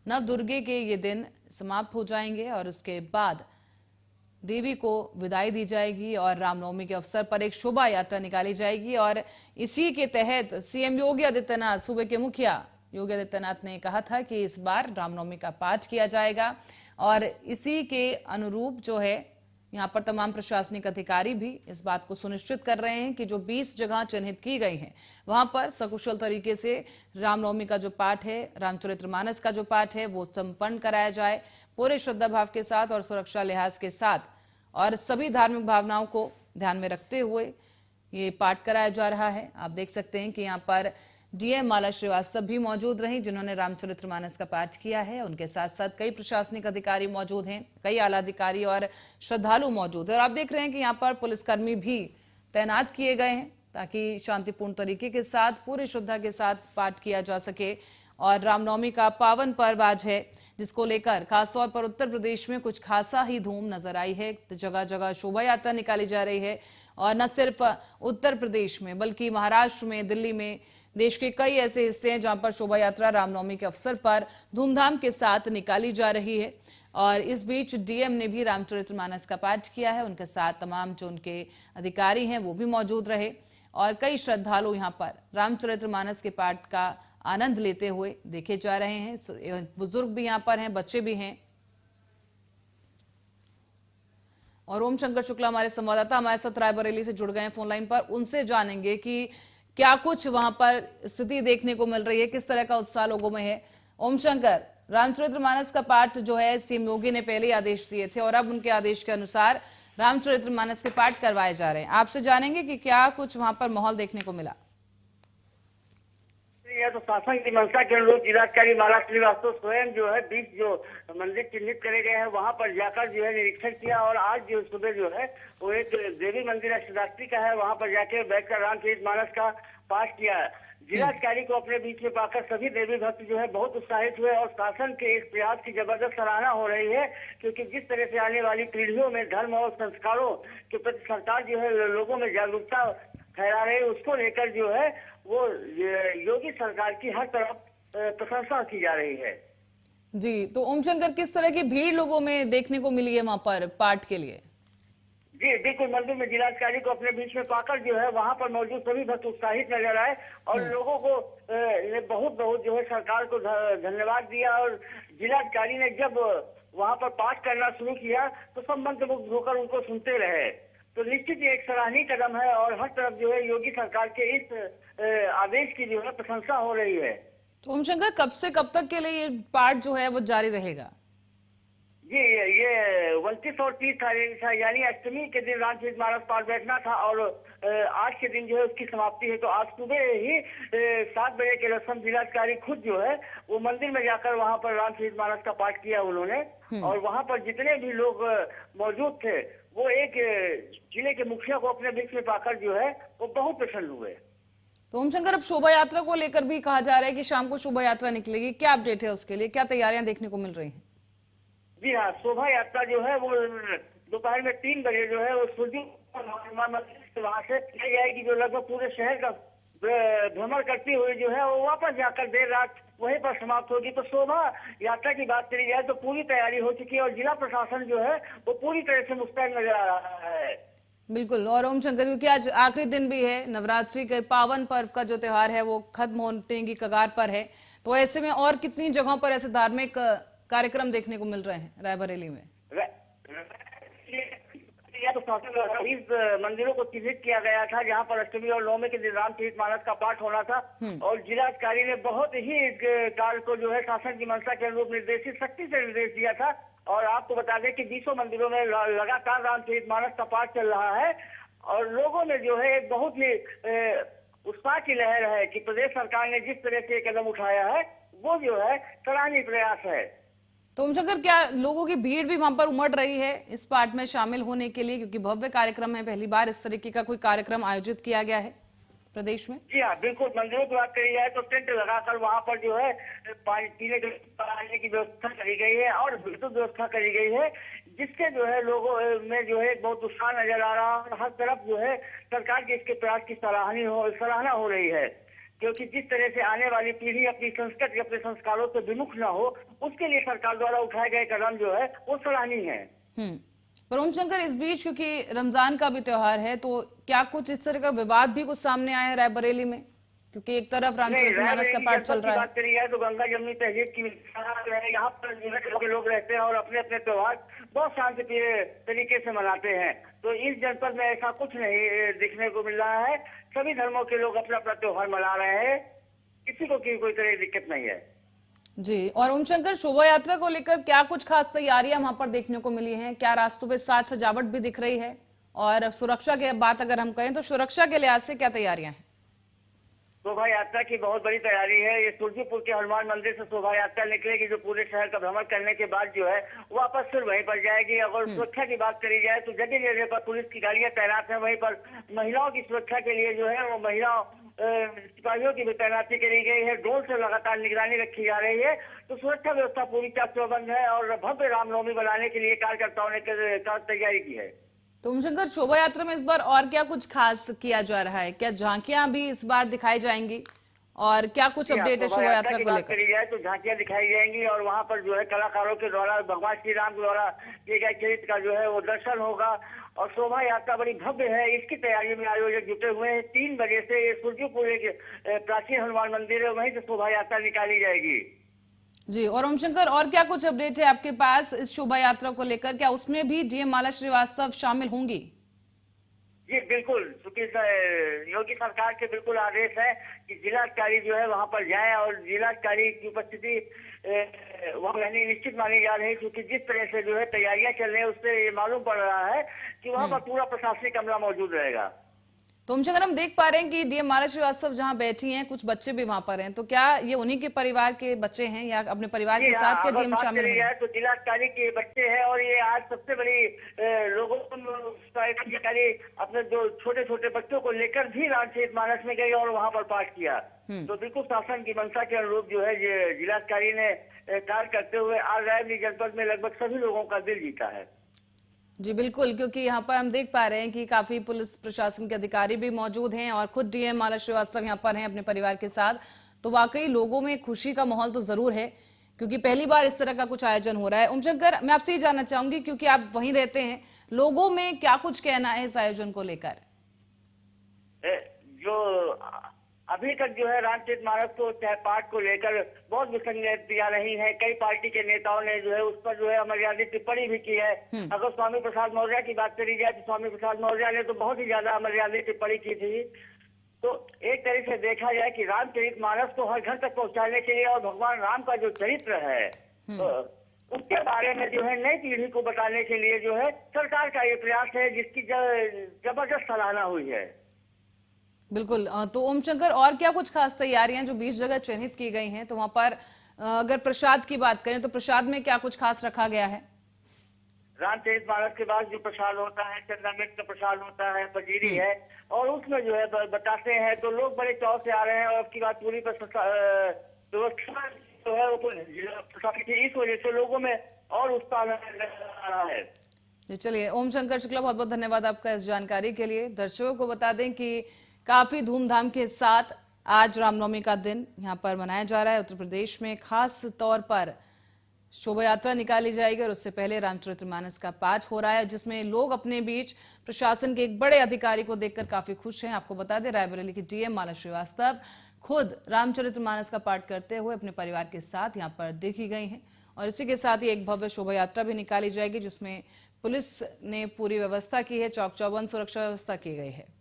नव दुर्गे के ये दिन समाप्त हो जाएंगे और उसके बाद देवी को विदाई दी जाएगी और रामनवमी के अवसर पर एक शोभा यात्रा निकाली जाएगी। और इसी के तहत सीएम योगी आदित्यनाथ, सूबे के मुखिया योगी आदित्यनाथ ने कहा था कि इस बार रामनवमी का पाठ किया जाएगा और इसी के अनुरूप जो है यहाँ पर तमाम प्रशासनिक अधिकारी भी इस बात को सुनिश्चित कर रहे हैं कि जो 20 जगह चिन्हित की गई हैं वहां पर सकुशल तरीके से रामनवमी का जो पाठ है, रामचरितमानस का जो पाठ है वो संपन्न कराया जाए पूरे श्रद्धा भाव के साथ और सुरक्षा लिहाज के साथ और सभी धार्मिक भावनाओं को ध्यान में रखते हुए ये पाठ कराया जा रहा है। आप देख सकते हैं कि यहाँ पर डीएम माला श्रीवास्तव भी मौजूद रहीं, जिन्होंने रामचरितमानस का पाठ किया है। उनके साथ साथ कई प्रशासनिक अधिकारी मौजूद हैं, कई आला अधिकारी और श्रद्धालु मौजूद हैं। और आप देख रहे हैं कि यहाँ पर पुलिसकर्मी भी तैनात किए गए हैं ताकि शांतिपूर्ण तरीके के साथ, पूरी श्रद्धा के साथ पाठ किया जा सके। और रामनवमी का पावन पर्व आज है, जिसको लेकर खासतौर पर उत्तर प्रदेश में कुछ खासा ही धूम नजर आई है। जगह जगह शोभा यात्रा निकाली जा रही है और न सिर्फ उत्तर प्रदेश में बल्कि महाराष्ट्र में, दिल्ली में, देश के कई ऐसे हिस्से हैं जहां पर शोभा यात्रा रामनवमी के अवसर पर धूमधाम के साथ निकाली जा रही है। और इस बीच डीएम ने भी रामचरितमानस का पाठ किया है। उनके साथ तमाम जो उनके अधिकारी हैं वो भी मौजूद रहे और कई श्रद्धालु यहाँ पर रामचरितमानस के पाठ का आनंद लेते हुए देखे जा रहे हैं। बुजुर्ग भी यहाँ पर हैं, बच्चे भी हैं। और ओम शंकर शुक्ला हमारे संवाददाता हमारे साथ रायबरेली से जुड़ गए हैं फोन लाइन पर। उनसे जानेंगे कि क्या कुछ वहां पर स्थिति देखने को मिल रही है, किस तरह का उत्साह लोगों में है। ओम शंकर, रामचरितमानस का पाठ जो है सीएम योगी ने पहले ही आदेश दिए थे और अब उनके आदेश के अनुसार रामचरितमानस के पाठ करवाए जा रहे हैं। आपसे जानेंगे कि क्या कुछ वहां पर माहौल देखने को मिला। यह तो शासन की मंशा के अनुरूप जिलाधिकारी माला श्रीवास्तव स्वयं जो है 20 जो मंदिर चिन्हित करे गए हैं वहां पर जाकर जो है निरीक्षण किया। और आज जो सुबह जो है वो एक देवी मंदिर अष्टदात्री का है, वहां पर जाके बैठकर रामचरितमानस का पाठ किया। जिलाधिकारी को अपने बीच में पाकर सभी देवी भक्त जो है बहुत उत्साहित हुए और शासन के इस प्रयास की जबरदस्त सराहना हो रही है, क्योंकि जिस तरह से आने वाली पीढ़ियों में धर्म और संस्कारों के प्रति सरकार जो है लोगों में जागरूकता फैला रही है, उसको लेकर जो है वो योगी सरकार की हर तरफ प्रशंसा की जा रही है। जी, तो ओम शंकर, किस तरह की भीड़ लोगों में देखने को मिली है वहां पर पाठ के लिए? जी बिल्कुल, मंदिर में जिलाधिकारी को अपने बीच में पाकर जो है वहां पर मौजूद सभी भक्त उत्साहित नजर आए और लोगों को बहुत बहुत जो है सरकार को धन्यवाद दिया। और जिलाधिकारी ने जब वहां पर पाठ करना शुरू किया तो सब मंत्रमुग्ध होकर उनको सुनते रहे। तो निश्चित ये एक सराहनीय कदम है और हर तरफ जो है योगी सरकार के इस आदेश की जो है प्रशंसा हो रही है। तो ओम शंकर, कब से कब तक के लिए ये पाठ जो है वो जारी रहेगा? जी, ये 29 और 30 तारीख था, यानी अष्टमी के दिन रामचरितमानस पाठ बैठना था और आज के दिन जो है उसकी समाप्ति है। तो आज सुबह ही 7 बजे के रस्म जिलाधिकारी खुद जो है वो मंदिर में जाकर वहां पर रामचरितमानस का पाठ किया उन्होंने। और वहां पर जितने भी लोग मौजूद थे वो एक जिले के मुखिया को अपने बीच में पाकर जो है वो बहुत प्रसन्न हुए। तो ओम शंकर, अब शोभा यात्रा को लेकर भी कहा जा रहा है कि शाम को शोभा यात्रा निकलेगी, क्या अपडेट है उसके लिए, क्या तैयारियां देखने को मिल रही हैं? जी हाँ, शोभा यात्रा जो है वो दोपहर में 3 बजे जो है वो सूर्य वहां से चली जाएगी, जो लगभग पूरे शहर का भ्रमण करती हुई जो है वो वापस जाकर देर रात वहीं पर समाप्त होगी। तो शोभा यात्रा की बात करी जाए तो पूरी तैयारी हो चुकी है और जिला प्रशासन जो है वो पूरी तरह से मुस्तैद नजर आ रहा है। बिल्कुल। और ओम शंकर, क्योंकि आज आखिरी दिन भी है, नवरात्रि के पावन पर्व का जो त्योहार है वो खत्म होने की कगार पर है, तो ऐसे में और कितनी जगहों पर ऐसे धार्मिक कार्यक्रम देखने को मिल रहे हैं रायबरेली में? तो 20 मंदिरों को चिन्हित किया गया था जहां पर अष्टमी और नवमी के दिन रामचरितमानस का पाठ होना था और जिलाधिकारी ने बहुत ही इस कार्य को जो है शासन की मंशा के अनुरूप निर्देशित सख्ती से निर्देश दिया था। और आपको बता दें कि 20 मंदिरों में लगातार रामचरितमानस का पाठ चल रहा है और लोगों में जो है एक बहुत ही उत्साह की लहर है कि प्रदेश सरकार ने जिस तरह से कदम उठाया है वो जो है सराहनीय प्रयास है। तो ओम शंकर, क्या लोगों की भीड़ भी वहां पर उमड़ रही है इस पाठ में शामिल होने के लिए, क्योंकि भव्य कार्यक्रम है, पहली बार इस तरीके का कोई कार्यक्रम आयोजित किया गया है प्रदेश में? जी हाँ बिल्कुल, मंदिरों की बात करी जाए तो टेंट लगाकर वहां पर जो है पानी पीने के की व्यवस्था करी गई है और विद्युत व्यवस्था करी गई है, जिससे जो है लोगों में जो है बहुत उत्साह नजर आ रहा है। हर तरफ जो है सरकार के इसके प्रयास की सराहना हो रही है, क्योंकि जिस तरह से आने वाली पीढ़ी अपनी संस्कृति अपने संस्कारों से विमुख न हो, उसके लिए सरकार द्वारा उठाए गए कदम जो है वो सराहनीय है। पर ओम शंकर, इस बीच क्योंकि रमजान का भी त्योहार है, तो क्या कुछ इस तरह का विवाद भी कुछ सामने आया है रायबरेली में? क्योंकि एक तरफ रामचरितमानस का पाठ चल रहा है। बात करी जाए तो गंगा जमुनी तहजीब की यहाँ पर लोग रहते हैं और अपने अपने त्योहार बहुत शांतिप्रिय तरीके से मनाते हैं। तो इस जनपद में ऐसा कुछ नहीं दिखने को मिल रहा है, सभी धर्मों के लोग अपना अपना त्योहार मना रहे हैं, किसी को कोई तरह की दिक्कत नहीं है। जी, और ओम शंकर, शोभा यात्रा को लेकर क्या कुछ खास तैयारियां वहां पर देखने को मिली हैं? क्या रास्तों पे साज सजावट भी दिख रही है? और सुरक्षा की बात अगर हम करें तो सुरक्षा के लिहाज से क्या तैयारियां हैं? शोभा यात्रा की बहुत बड़ी तैयारी है। ये सुरजीपुर के हनुमान मंदिर से शोभा यात्रा निकलेगी, जो पूरे शहर का भ्रमण करने के बाद जो है वापस फिर वहीं पर जाएगी। अगर सुरक्षा की बात करी जाए तो जगह जगह पर पुलिस की गाड़ियां तैनात है। वहीं पर महिलाओं की सुरक्षा के लिए जो है वो महिला सिपाहियों की भी तैनाती करी गई है। ड्रोन से लगातार निगरानी रखी जा रही है। तो सुरक्षा व्यवस्था पूरी चाक चौबंद है और भव्य रामनवमी बनाने के लिए कार्यकर्ताओं ने तैयारी की है। तो ओमशंकर, शोभा यात्रा में इस बार और क्या कुछ खास किया जा रहा है? क्या झांकियां भी इस बार दिखाई जाएंगी और क्या कुछ अपडेट है शोभा यात्रा को लेकर? करी जाए तो झांकियां दिखाई जाएंगी और वहां पर जो है कलाकारों के द्वारा भगवान श्री राम द्वारा किए गए चरित्र का जो है वो दर्शन होगा और शोभा यात्रा बड़ी भव्य है। इसकी तैयारी में आयोजक जुटे हुए हैं। 3 बजे से सूर्यपुर के प्राचीन हनुमान मंदिर है, वहीं से शोभा यात्रा निकाली जाएगी। जी, और ओमशंकर, और क्या कुछ अपडेट है आपके पास इस शोभा यात्रा को लेकर? क्या उसमें भी डीएम माला श्रीवास्तव शामिल होंगी? जी बिल्कुल, क्योंकि योगी सरकार के बिल्कुल आदेश है कि जिलाधिकारी जो है वहां पर जाए और जिलाधिकारी की उपस्थिति वहां रहनी निश्चित मानी जा रही है। क्योंकि जिस तरह से जो है तैयारियां चल रही है उससे ये मालूम पड़ रहा है कि वहां पर पूरा प्रशासनिक अमला मौजूद रहेगा। तो ओमशंकर, हम देख पा रहे हैं कि डीएम माला श्रीवास्तव जहां बैठी हैं, कुछ बच्चे भी वहां पर हैं, तो क्या ये उन्हीं के परिवार के बच्चे हैं या अपने परिवार के साथ क्या डीएम शामिल हैं? तो जिलाधिकारी के बच्चे हैं और ये आज सबसे बड़ी लोगों अधिकारी अपने जो छोटे छोटे बच्चों को लेकर भी रामचरितमानस में गए और वहां पर पाठ किया। तो बिल्कुल शासन की मंशा के अनुरूप जो है जिलाधिकारी ने कार्य करते हुए आज रायबरेली जनपद में लगभग सभी लोगों का दिल जीता है। जी बिल्कुल, क्योंकि यहाँ पर हम देख पा रहे हैं कि काफी पुलिस प्रशासन के अधिकारी भी मौजूद हैं और खुद डीएम माला श्रीवास्तव यहाँ पर हैं अपने परिवार के साथ। तो वाकई लोगों में खुशी का माहौल तो जरूर है, क्योंकि पहली बार इस तरह का कुछ आयोजन हो रहा है। ओमशंकर, मैं आपसे ये जानना चाहूंगी, क्योंकि आप वहीं रहते हैं, लोगों में क्या कुछ कहना है इस आयोजन को लेकर? जो अभी तक जो है रामचरितमानस को चाहे पाठ को लेकर बहुत विसंगतियां रही हैं। कई पार्टी के नेताओं ने जो है उस पर जो है अमर्यादित टिप्पणी भी की है। अगर स्वामी प्रसाद मौर्य की बात करी जाए तो स्वामी प्रसाद मौर्य ने तो बहुत ही ज्यादा अमर्यादित टिप्पणी की थी। तो एक तरह से देखा जाए कि रामचरितमानस को हर घर तक पहुंचाने के लिए और भगवान राम का जो चरित्र है तो उसके बारे में जो है नई पीढ़ी को बताने के लिए जो है सरकार का ये प्रयास है, जिसकी जबरदस्त सराहना हुई है। बिल्कुल, तो ओमशंकर, और क्या कुछ खास तैयारियां जो 20 जगह चयनित की गई हैं, तो वहां पर अगर प्रसाद की बात करें तो प्रसाद में क्या कुछ खास रखा गया है? रामचरितमानस के बाद जो प्रसाद होता है, चंद्रामृत का प्रसाद होता है, फजीरी है और उसमें जो है बताते हैं तो लोग बड़े चाव से आ रहे हैं। और अब की बात पूरी व्यवस्था जो है वो प्रसाद की, इस वजह से लोगों में और उत्साह आ रहा है। जी चलिए, ओमशंकर शुक्ला, बहुत बहुत धन्यवाद आपका इस जानकारी के लिए। दर्शकों को बता दें कि काफी धूमधाम के साथ आज रामनवमी का दिन यहाँ पर मनाया जा रहा है। उत्तर प्रदेश में खास तौर पर शोभा यात्रा निकाली जाएगी और उससे पहले रामचरितमानस का पाठ हो रहा है, जिसमें लोग अपने बीच प्रशासन के एक बड़े अधिकारी को देखकर काफी खुश हैं। आपको बता दें, रायबरेली की डीएम माला श्रीवास्तव खुद रामचरितमानस का पाठ करते हुए अपने परिवार के साथ यहाँ पर देखी गई हैं और इसी के साथ ही एक भव्य शोभा यात्रा भी निकाली जाएगी, जिसमें पुलिस ने पूरी व्यवस्था की है, चौक चौबंद सुरक्षा व्यवस्था की गई है।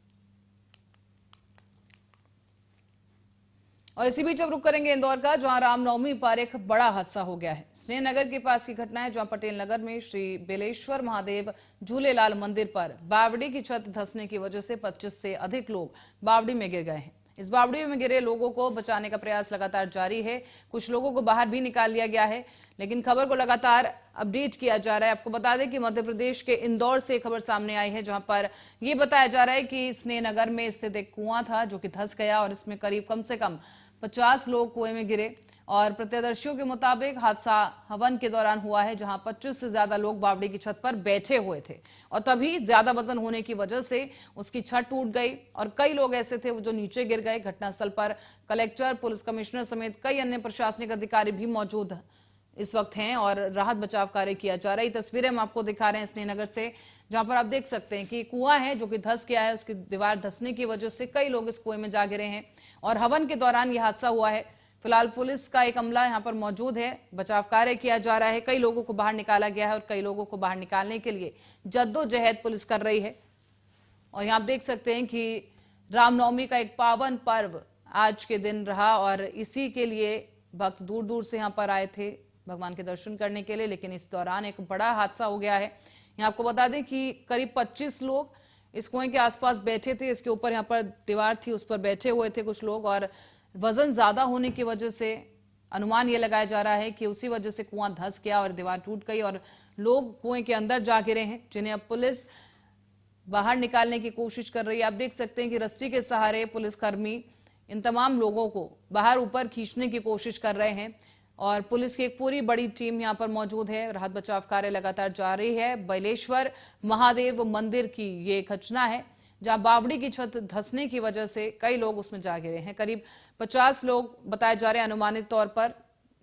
और इसी बीच अब रुक करेंगे इंदौर का, जहां रामनवमी पर एक बड़ा हादसा हो गया है। स्नेहनगर के पास की घटना है, जहां पटेल नगर में श्री बेलेश्वर महादेव झूलेलाल मंदिर पर बावड़ी की छत धंसने की वजह से 25 से अधिक लोग बावड़ी में गिर गए हैं। इस बावड़ी में गिरे लोगों को बचाने का प्रयास लगातार जारी है। कुछ लोगों को बाहर भी निकाल लिया गया है, लेकिन खबर को लगातार अपडेट किया जा रहा है। आपको बता दें कि मध्य प्रदेश के इंदौर से खबर सामने आई है, जहां पर यह बताया जा रहा है कि स्नेहनगर में स्थित एक कुआं था जो कि धंस गया और इसमें करीब कम से कम 50 लोग कुएं में गिरे। और प्रत्यक्षदर्शियों के मुताबिक हादसा हवन के दौरान हुआ है, जहां 25 से ज्यादा लोग बावड़ी की छत पर बैठे हुए थे और तभी ज्यादा वजन होने की वजह से उसकी छत टूट गई और कई लोग ऐसे थे जो नीचे गिर गए। घटनास्थल पर कलेक्टर, पुलिस कमिश्नर समेत कई अन्य प्रशासनिक अधिकारी भी मौजूद इस वक्त हैं और राहत बचाव कार्य किया जा रहा है। तस्वीरें हम आपको दिखा रहे हैं स्नेहनगर से, जहां पर आप देख सकते हैं कि कुआं है जो कि धंस गया है। उसकी दीवार धंसने की वजह से कई लोग इस कुएं में जा गिरे हैं और हवन के दौरान यह हादसा हुआ है। फिलहाल पुलिस का एक अमला यहां पर मौजूद है, बचाव कार्य किया जा रहा है। कई लोगों को बाहर निकाला गया है और कई लोगों को बाहर निकालने के लिए जद्दोजहद पुलिस कर रही है। और यहाँ आप देख सकते हैं कि रामनवमी का एक पावन पर्व आज के दिन रहा और इसी के लिए भक्त दूर दूर से यहाँ पर आए थे भगवान के दर्शन करने के लिए, लेकिन इस दौरान एक बड़ा हादसा हो गया है। यहाँ आपको बता दें कि करीब 25 लोग इस कुएं के आसपास बैठे थे। इसके ऊपर यहाँ पर दीवार थी, उस पर बैठे हुए थे कुछ लोग, और वजन ज्यादा होने की वजह से अनुमान ये लगाया जा रहा है कि उसी वजह से कुआं धंस गया और दीवार टूट गई और लोग कुएं के अंदर जा गिरे हैं, जिन्हें अब पुलिस बाहर निकालने की कोशिश कर रही है। आप देख सकते हैं कि रस्सी के सहारे पुलिसकर्मी इन तमाम लोगों को बाहर ऊपर खींचने की कोशिश कर रहे हैं और पुलिस की एक पूरी बड़ी टीम यहां पर मौजूद है। राहत बचाव कार्य लगातार जारी है। बैलेश्वर महादेव मंदिर की ये एक घटना है जहां बावड़ी की छत धंसने की वजह से कई लोग उसमें जा गिरे हैं। करीब 50 लोग बताए जा रहे हैं अनुमानित तौर पर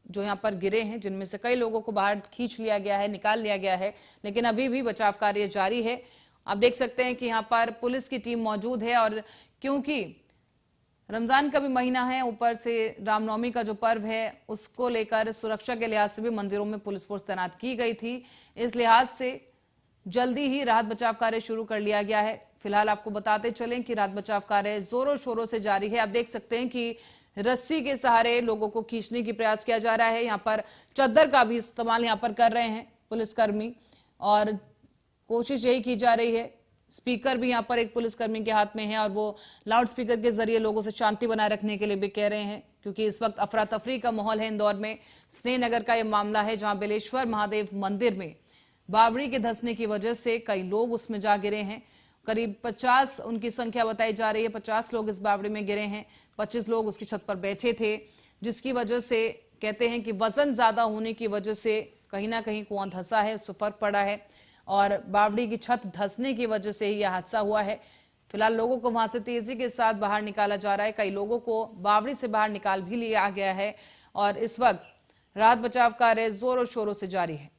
जो यहां पर गिरे हैं, जिनमें से कई लोगों को बाहर खींच लिया गया है, निकाल लिया गया है, लेकिन अभी भी बचाव कार्य जारी है। आप देख सकते हैं कि यहाँ पर पुलिस की टीम मौजूद है और क्योंकि रमजान का भी महीना है, ऊपर से रामनवमी का जो पर्व है उसको लेकर सुरक्षा के लिहाज से भी मंदिरों में पुलिस फोर्स तैनात की गई थी। इस लिहाज से जल्दी ही राहत बचाव कार्य शुरू कर लिया गया है। फिलहाल आपको बताते चलें कि राहत बचाव कार्य जोरों शोरों से जारी है। आप देख सकते हैं कि रस्सी के सहारे लोगों को खींचने की प्रयास किया जा रहा है। यहाँ पर चद्दर का भी इस्तेमाल यहाँ पर कर रहे हैं पुलिसकर्मी और कोशिश यही की जा रही है। स्पीकर भी यहाँ पर एक पुलिसकर्मी के हाथ में है और वो लाउड स्पीकर के जरिए लोगों से शांति बनाए रखने के लिए भी कह रहे हैं, क्योंकि इस वक्त अफरा तफरी का माहौल है इंदौर में। स्नेहनगर का ये मामला है जहां बैलेश्वर महादेव मंदिर में बावड़ी के धंसने की वजह से कई लोग उसमें जा गिरे हैं। करीब 50 उनकी संख्या बताई जा रही है, 50 लोग इस बावड़ी में गिरे हैं। 25 लोग उसकी छत पर बैठे थे, जिसकी वजह से कहते हैं कि वजन ज्यादा होने की वजह से कहीं ना कहीं कुआं धंसा है, उस पर फर्क पड़ा है और बावड़ी की छत धंसने की वजह से ही यह हादसा हुआ है। फिलहाल लोगों को वहां से तेजी के साथ बाहर निकाला जा रहा है। कई लोगों को बावड़ी से बाहर निकाल भी लिया गया है और इस वक्त राहत बचाव कार्य जोरों शोरों से जारी है।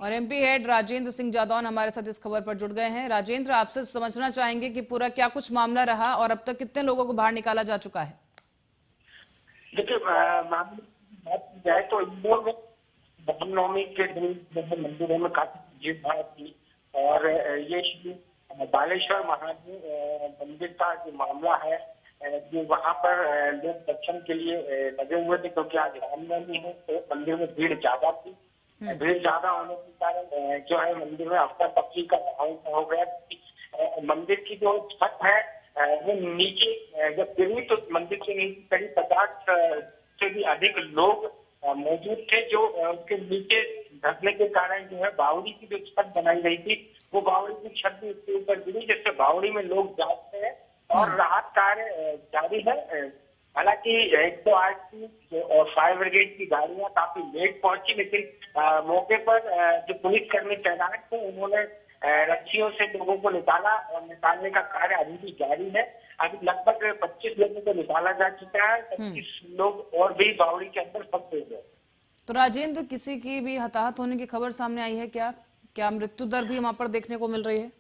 और एमपी हेड राजेंद्र सिंह जादौन हमारे साथ इस खबर पर जुड़ गए हैं। राजेंद्र, आपसे समझना चाहेंगे कि पूरा क्या कुछ मामला रहा और अब तक कितने लोगों को बाहर निकाला जा चुका है? देखिए, मामले की बात की जाए तो इंदौर में रामनवमी के दिन मंदिरों में काफी भीड़ भाड़ थी और ये श्री बालेश्वर महादेव मंदिर का जो मामला है, जो वहाँ पर लोग दर्शन के लिए लगे हुए थे, क्योंकि आज रामनवमी है तो मंदिर में भीड़ ज्यादा थी। भीड़ ज्यादा होने के कारण जो है मंदिर में अफरा तफरी का माहौल हो गया। मंदिर की जो छत है वो नीचे जब गिरी तो मंदिर के नीचे करीब 50 से भी अधिक लोग मौजूद थे, जो उसके नीचे धंसने के कारण जो है बावड़ी की जो छत बनाई गई थी वो बावड़ी की छत भी उसके ऊपर गिरी, जिससे बावड़ी में लोग जाते हैं और राहत कार्य जारी है। हालांकि 108 की और फायर ब्रिगेड की गाड़ियां काफी लेट पहुंची, लेकिन मौके पर जो पुलिसकर्मी तैनात थे उन्होंने रस्सियों से लोगों को निकाला और निकालने का कार्य अभी भी जारी है। अभी लगभग 25 लोगों को निकाला जा चुका है, 25 लोग और भी बावड़ी के अंदर फंसे हुए। तो राजेंद्र, किसी की भी हताहत होने की खबर सामने आई है क्या? क्या मृत्यु दर भी वहां पर देखने को मिल रही है?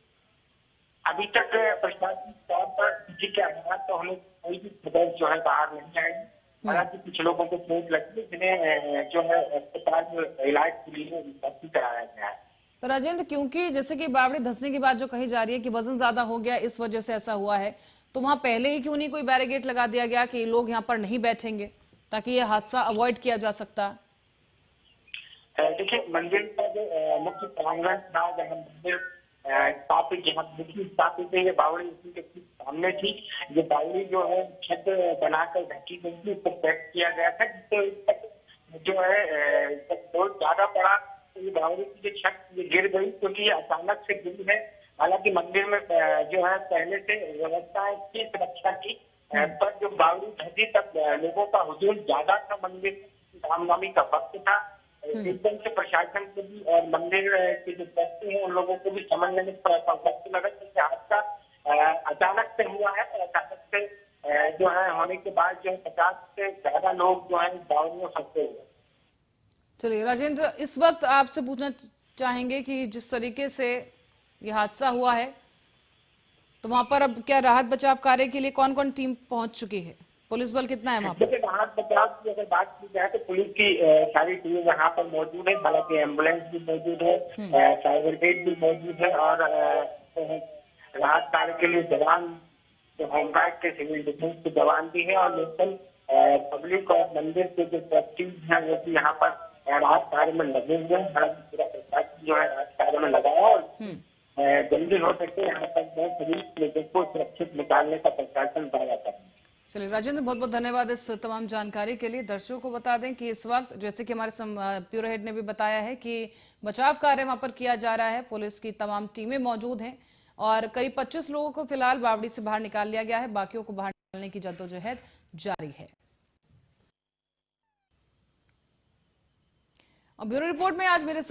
अभी तक प्रशासनिक तौर पर किसी के हताहत तो हमें कोई भी खबर जो है बाहर नहीं आई। हालांकि कुछ लोगों को चोट लगी, जिन्हें जो है अस्पताल में इलाज के लिए भर्ती कराया गया है। तो राजेंद्र, क्योंकि जैसे कि बावड़ी धंसने की बात जो कही जा रही है कि वजन ज्यादा हो गया, इस वजह से ऐसा हुआ है, तो वहां पहले ही क्यों नहीं कोई बैरिकेड लगा दिया गया कि लोग यहाँ पर नहीं बैठेंगे ताकि ये हादसा अवॉइड किया जा सकता? देखिए, मंदिर का जो मुख्य प्रांगण था, जहाँ मंदिर स्थापित, जहाँ मुख्य स्थापित है, ये बावड़ी उसी के सामने थी। ये बावड़ी जो है छत बनाकर ढकी गई थी, उसको पैक किया गया था, जिससे जो है बहुत ज्यादा पड़ा तो ये बावड़ी की जो छत ये गिर गई, क्योंकि ये अचानक से गिरी है। हालांकि मंदिर में जो है पहले से व्यवस्था की सुरक्षा की, पर जो बावड़ी धसी तब लोगों का हुजूम ज्यादा था। मंदिर रामनवमी का वक्त था, एकदम से प्रशासन को भी और मंदिर के जो व्यक्ति हैं उन लोगों को भी समझने में वक्त लगा, क्योंकि हादसा अचानक से हुआ है। अचानक से जो है होने के बाद जो 50 से ज्यादा लोग जो है बावड़ी में फंसे हुए। चलिए राजेंद्र, इस वक्त आपसे पूछना चाहेंगे कि जिस तरीके से ये हादसा हुआ है तो वहां पर अब क्या राहत बचाव कार्य के लिए कौन कौन टीम पहुंच चुकी है? पुलिस बल कितना है वहां पर? देखिए, राहत बचाव की अगर बात की जाए तो पुलिस की सारी टीम यहाँ पर मौजूद है। हालांकि एम्बुलेंस भी मौजूद है, फायर ब्रिगेड भी मौजूद है और राहत कार्य के लिए जवान, जो होमगार्ड के, सिविल डिफेंस के जवान भी है और लोकल पब्लिक और मंदिर के जो ट्रस्टीज हैं वो भी यहाँ पर राहत कार्य में लगे हुए हैं। पूरा प्रशासन जो है राहत कार्य में लगाया और जल्दी हो सके यहाँ तक सभी लोगों को सुरक्षित निकालने का प्रशासन कार्य कर। चलिए राजेंद्र, बहुत बहुत धन्यवाद इस तमाम जानकारी के लिए। दर्शकों को बता दें कि इस वक्त जैसे कि हमारे ब्यूरो हेड ने भी बताया है कि बचाव कार्य वहां पर किया जा रहा है, पुलिस की तमाम टीमें मौजूद हैं और करीब 25 लोगों को फिलहाल बावड़ी से बाहर निकाल लिया गया है, बाकियों को बाहर निकालने की जद्दोजहद जारी है। और ब्यूरो रिपोर्ट में आज मेरे